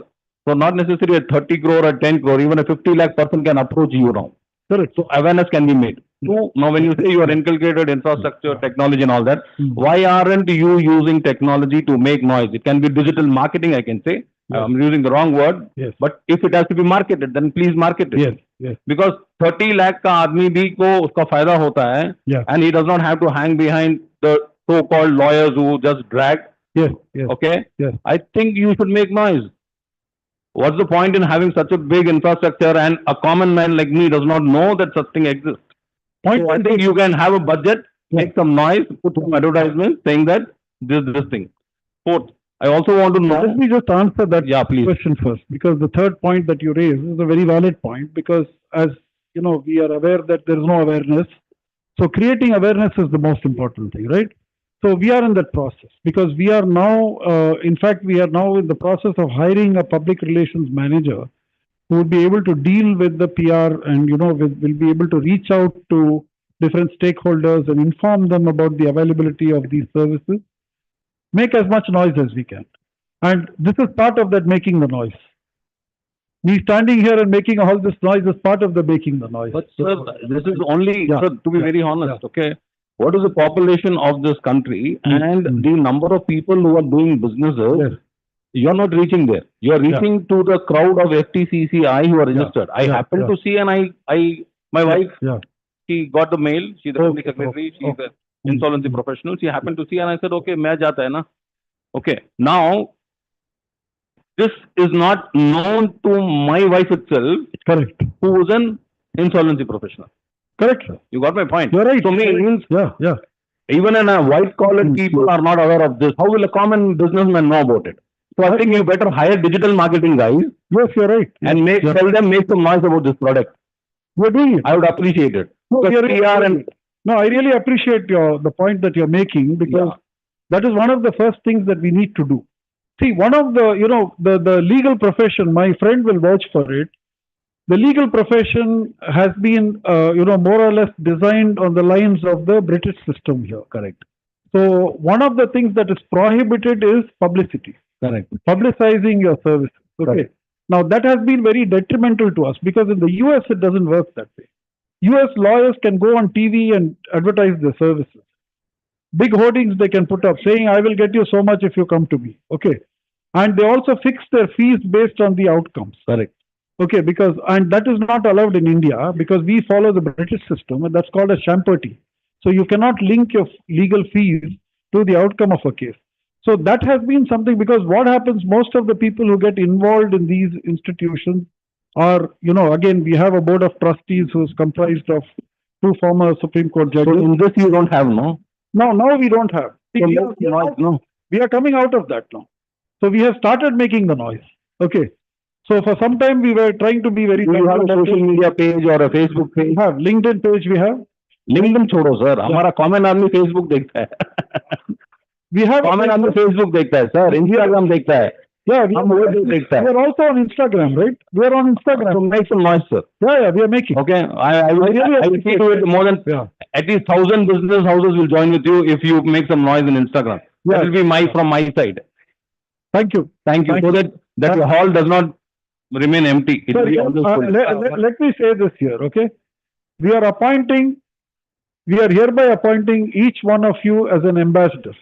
so not necessarily a 30 crore or 10 crore, even a 50 lakh person can approach you now. Correct. So awareness can be made. So now when you say you are inculcated infrastructure, technology and all that, why aren't you using technology to make noise? It can be digital marketing, I can say. I'm using the wrong word. But if it has to be marketed, then please market it. Because 30 lakh ka aadmi bhi ko uska fayda hota hai, and he does not have to hang behind the so-called lawyers who just drag. Okay? I think you should make noise. What's the point in having such a big infrastructure and a common man like me does not know that such thing exists? So I think you can have a budget, make some noise, put some advertisements saying that this thing. 4th, I also want to know. Let me just answer that question first, because the third point that you raised is a very valid point, because as you know, we are aware that there is no awareness. So creating awareness is the most important thing, right? So we are in that process, because we are now, in fact, we are now in the process of hiring a public relations manager who will be able to deal with the PR and, will be able to reach out to different stakeholders and inform them about the availability of these services. Make as much noise as we can. And this is part of that making the noise. Me standing here and making all this noise is part of the making the noise. But sir, this is only, sir, to be very honest, okay? What is the population of this country and the number of people who are doing businesses? You're not reaching there. You're reaching to the crowd of FTCCI who are registered. I happen to see, and my wife, she got the mail. She's the company secretary. She's an insolvency professional. She happened to see, and I said, okay, main jata hai na. Okay. Now, this is not known to my wife itself. Correct. Who is an insolvency professional. Correct, sir. You got my point. You're right. So means, yeah. Even in a white-collar people are not aware of this. How will a common businessman know about it? So I think you better hire digital marketing guys. Yes, you're right. And tell them, make some noise about this product. We're doing it. I would appreciate it. No, I really appreciate the point that you're making, because that is one of the first things that we need to do. See, one of the, the legal profession, my friend will vouch for it. The legal profession has been, more or less designed on the lines of the British system here. Correct. So one of the things that is prohibited is publicity. Correct. Publicizing your services. Okay. Correct. Now that has been very detrimental to us, because in the US it doesn't work that way. US lawyers can go on TV and advertise their services. Big hoardings they can put up saying, I will get you so much if you come to me. Okay. And they also fix their fees based on the outcomes. Correct. Okay, and that is not allowed in India, because we follow the British system, and that's called a champerty. So you cannot link your legal fees to the outcome of a case. So that has been something, because what happens, most of the people who get involved in these institutions are, again, we have a board of trustees who is comprised of 2 former Supreme Court judges. So in this you don't have, no? Now we don't have. See, we are coming out of that now. So we have started making the noise. Okay. So for some time we were trying to be very. Do you have a social media page or a Facebook page? We have LinkedIn page. We have. LinkedIn छोड़ो sir, हमारा common आदमी Facebook देखता है. We have common आदमी Facebook देखता है sir, Instagram देखता है. Yeah, हम वो देखता है. We are also on Instagram, right? We are on Instagram. So make some noise, sir. Yeah, we are making. Okay, I will see to it more than at least 1,000 business houses will join with you if you make some noise in Instagram. Yeah. That will be from my side. Thank you. So that your hall does not remain empty. It Sir, will be always full. let me say this here, okay? We are hereby appointing each one of you as an ambassador.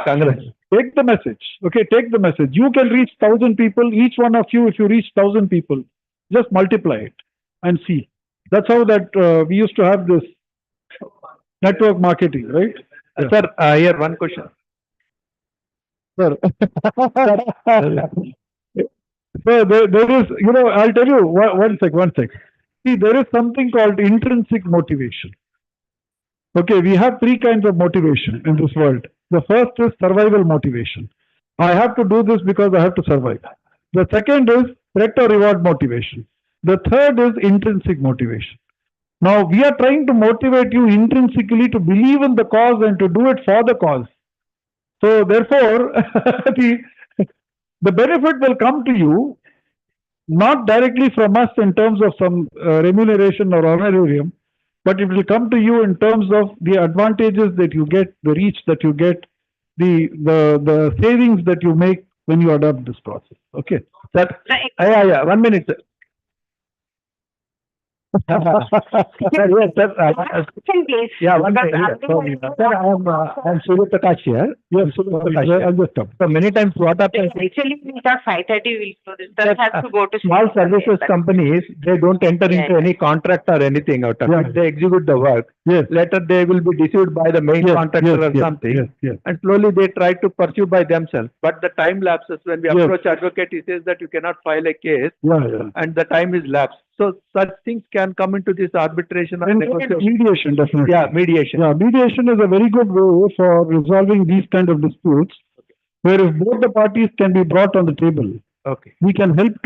Congrats. Take the message. Okay, take the message. You can reach 1,000 people. Each one of you, if you reach 1,000 people, just multiply it and see. That's how that we used to have this network marketing, right? Yeah. Sir, here one question. Sir, so there is, I'll tell you, one sec. See, there is something called intrinsic motivation. Okay, we have three kinds of motivation in this world. The first is survival motivation. I have to do this because I have to survive. The second is threat or reward motivation. The third is intrinsic motivation. Now, we are trying to motivate you intrinsically to believe in the cause and to do it for the cause. So, therefore, the benefit will come to you not directly from us in terms of some remuneration or honorarium, but it will come to you in terms of the advantages that you get, the reach that you get, the savings that you make when you adopt this process. Okay. That. Yeah. 1 minute. Sir. Yes, sir. Yeah, one minute. Sir, I am Surya Prakash here. Yes, I'll just stop. So many times what happens? Actually, we start 5:30. We'll close it. Sir has to go to small services companies. They don't enter into any contract or anything out of it. They execute the work. Yes. Later they will be deceived by the main contractor or something. Yes. And slowly they try to pursue by themselves. But the time lapses when we approach advocate. He says that you cannot file a case. And the time is lapsed. So such things can come into this arbitration or negotiation. Mediation, definitely. Yeah, mediation. Yeah, mediation is a very good way for resolving these kind of disputes, where if both the parties can be brought on the table, we can help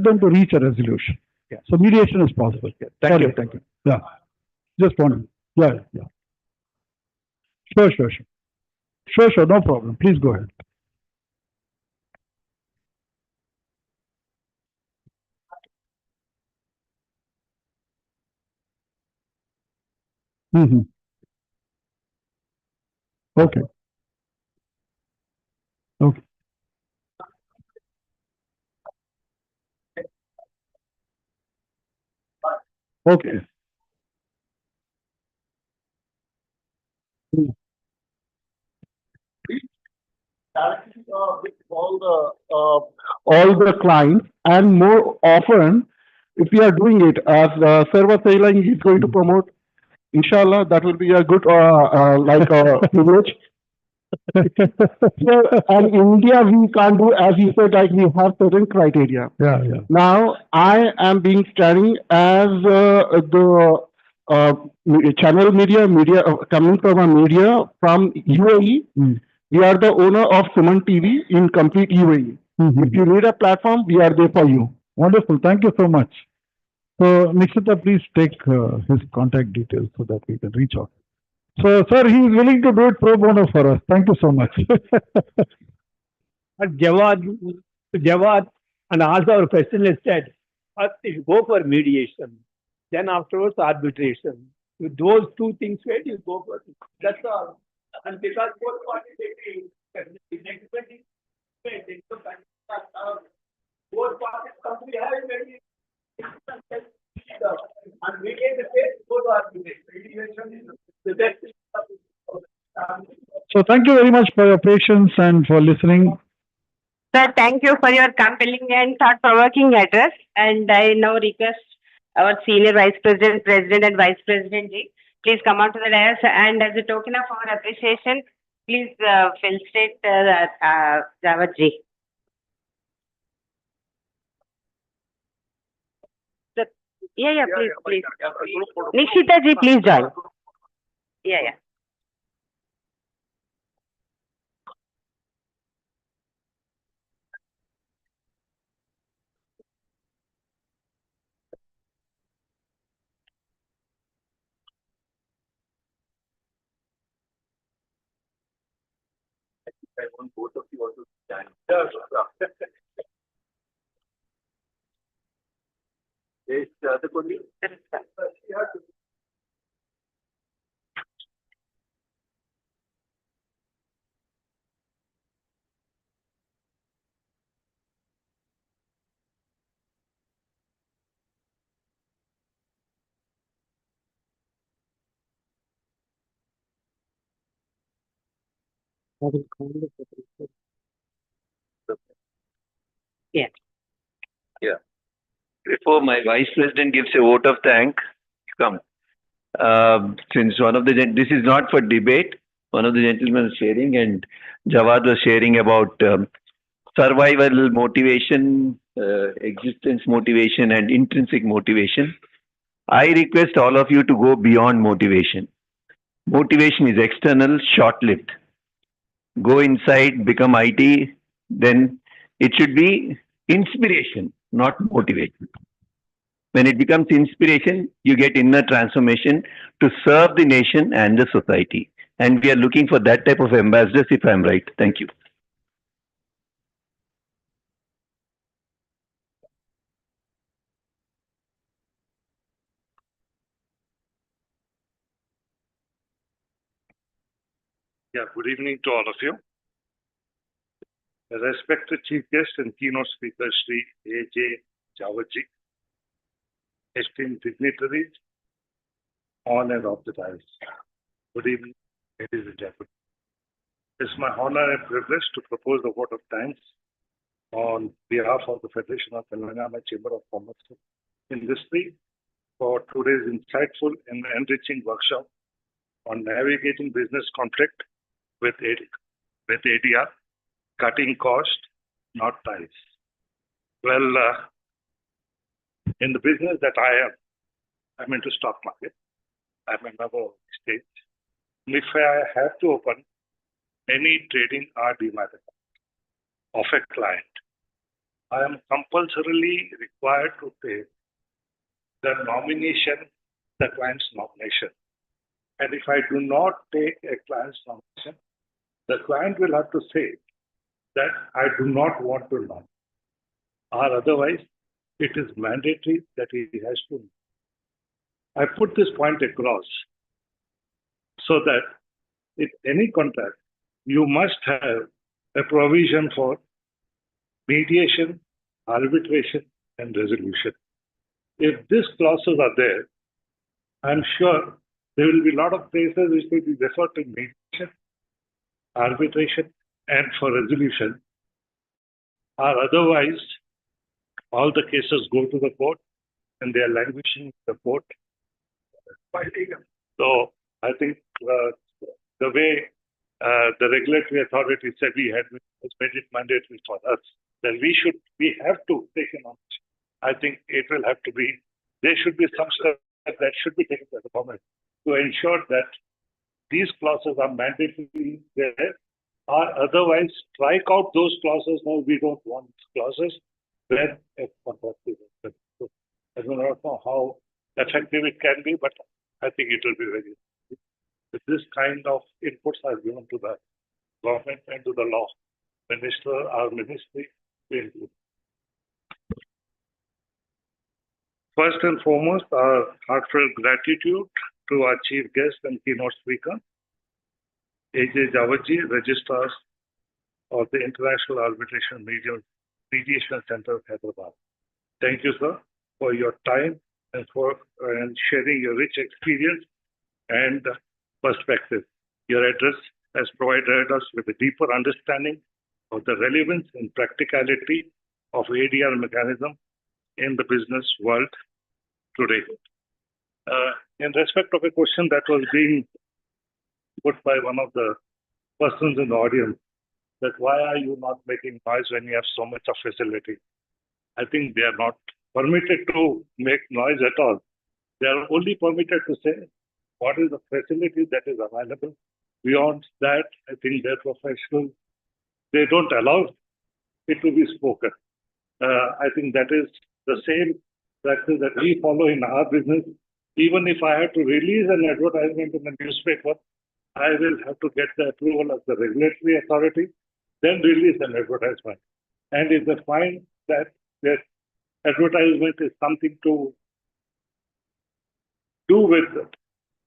them to reach a resolution. Yeah. So mediation is possible. Yeah. Thank you. Yeah. Just one. Yeah. Sure. No problem. Please go ahead. Okay. With all the clients, and more often, if we are doing it as Sarva Sailing is going to promote, inshallah, that will be a good privilege. So, and in India, we can't do, as you said, like we have certain criteria. Yeah. Now, I am being studying as the channel media coming from a media from UAE. We are the owner of Suman TV in complete UAE. If you need a platform, we are there for you. Wonderful. Thank you so much. So, Nikshita, please take his contact details so that we can reach out. So, sir, he is willing to do it pro bono for us. Thank you so much. But Jawad and also our specialist said, first you go for mediation, then afterwards arbitration. With those two things, where you go for it? That's all. And because both parties agree, both parties come to have very and mediate the case, go to arbitration. Mediation is the best. So, thank you very much for your patience and for listening. Sir, thank you for your compelling and thought-provoking address. And I now request our Senior Vice President, President and Vice President ji, please come on to the dais, and as a token of our appreciation, please felicitate Jawad ji. Yeah, please. Nikshita ji, please join. Yeah. I want both of you also to stand. Yes, the other colleague. Yeah. Yeah. Before my vice president gives a vote of thanks, come. Since this is not for debate, one of the gentlemen was sharing, and Jawad was sharing about survival motivation, existence motivation, and intrinsic motivation. I request all of you to go beyond motivation. Motivation is external, short-lived. Go inside, become IT, then it should be inspiration, not motivation. When it becomes inspiration, you get inner transformation to serve the nation and the society. And we are looking for that type of ambassadors, if I'm right. Thank you. Yeah, good evening to all of you. Respected Chief Guest and Keynote Speaker, Sri A.J. Jawatji, esteemed dignitaries on and off the dais. Good evening, ladies and gentlemen. It's my honor and privilege to propose a vote of thanks on behalf of the Federation of Telangana Chamber of Commerce and Industry for today's insightful and enriching workshop on navigating business conflict with ADR, cutting cost, not price. Well, in the business that I'm into stock market. I'm a member of the state. If I have to open any trading or demat account of a client, I am compulsorily required to take the client's nomination. And if I do not take a client's nomination, the client will have to say that I do not want to nominate, or otherwise it is mandatory that he has to. I put this point across so that in any contract, you must have a provision for mediation, arbitration, and resolution. If these clauses are there, I'm sure there will be a lot of cases which will be referred to mediation, arbitration, and for resolution, or otherwise all the cases go to the court and they are languishing in the court. So I think the way the regulatory authority said we had made it mandatory for us that we have to take an action. I think it will have to be, there should be some steps that should be taken by the government to ensure that these clauses are mandatory there, or otherwise strike out those clauses. No, we don't want clauses where a contract is open. So I do not know how effective it can be, but I think it will be very effective. If this kind of inputs are given to the government and to the law minister or ministry, we include. First and foremost, our heartfelt gratitude to our chief guest and keynote speaker, A.J. Jawatji, Registrars of the International Arbitration Mediation Center of Hyderabad. Thank you, sir, for your time and for sharing your rich experience and perspective. Your address has provided us with a deeper understanding of the relevance and practicality of ADR mechanism in the business world today. In respect of a question that was being put by one of the persons in the audience, that why are you not making noise when you have so much of facility? I think they are not permitted to make noise at all. They are only permitted to say what is the facility that is available. Beyond that, I think they're professional. They don't allow it to be spoken. I think that is the same practice that we follow in our business. Even if I have to release an advertisement in the newspaper, I will have to get the approval of the regulatory authority then release an advertisement. And if they find that their advertisement is something to do with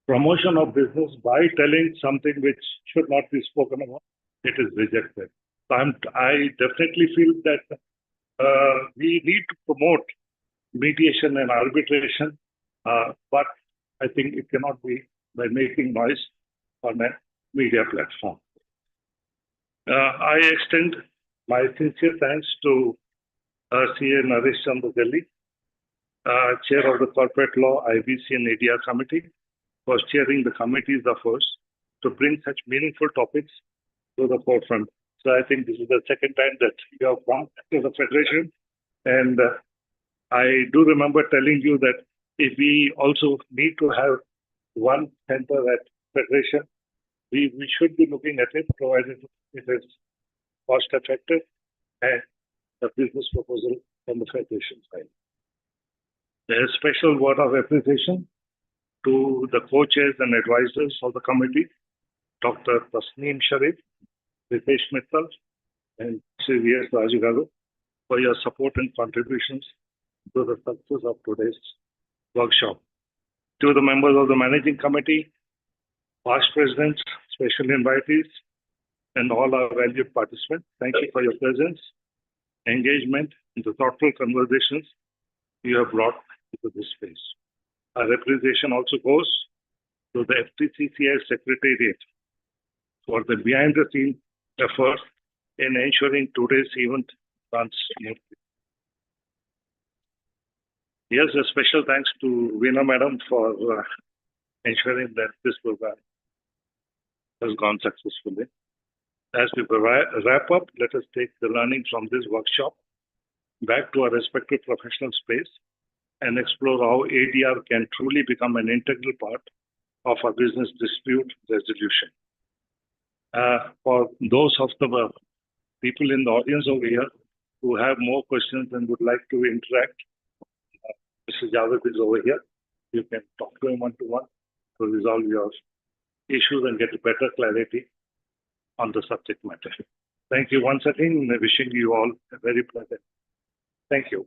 promotion of business by telling something which should not be spoken about, it is rejected. So I definitely feel that we need to promote mediation and arbitration, but I think it cannot be by making noise on a media platform. I extend my sincere thanks to CA Naresh Chandra Delhi, Chair of the Corporate Law IBC and ADR Committee, for chairing the committees of us to bring such meaningful topics to the forefront. So I think this is the second time that you have come to the Federation. And I do remember telling you that if we also need to have one center at Federation, we should be looking at it, provided it is cost effective and the business proposal from the Federation side. A special word of appreciation to the co-chairs and advisors of the committee, Dr. Tasneem Sharif, Ritesh Mittal, and Sri V.S. Rajagaru, for your support and contributions to the success of today's workshop. To the members of the managing committee, past presidents, special invitees, and all our valued participants, thank you for your presence, engagement, and the thoughtful conversations you have brought into this space. Our appreciation also goes to the FTCCI Secretariat for the behind-the-scenes effort in ensuring today's event runs smoothly. Yes, a special thanks to Veena Madam for ensuring that this program has gone successfully. As we wrap up, let us take the learning from this workshop back to our respective professional space and explore how ADR can truly become an integral part of our business dispute resolution. For those of the people in the audience over here who have more questions and would like to interact, Mr. Javed is over here. You can talk to him one-to-one to resolve your issues and get better clarity on the subject matter. Thank you once again, wishing you all a very pleasant. Thank you.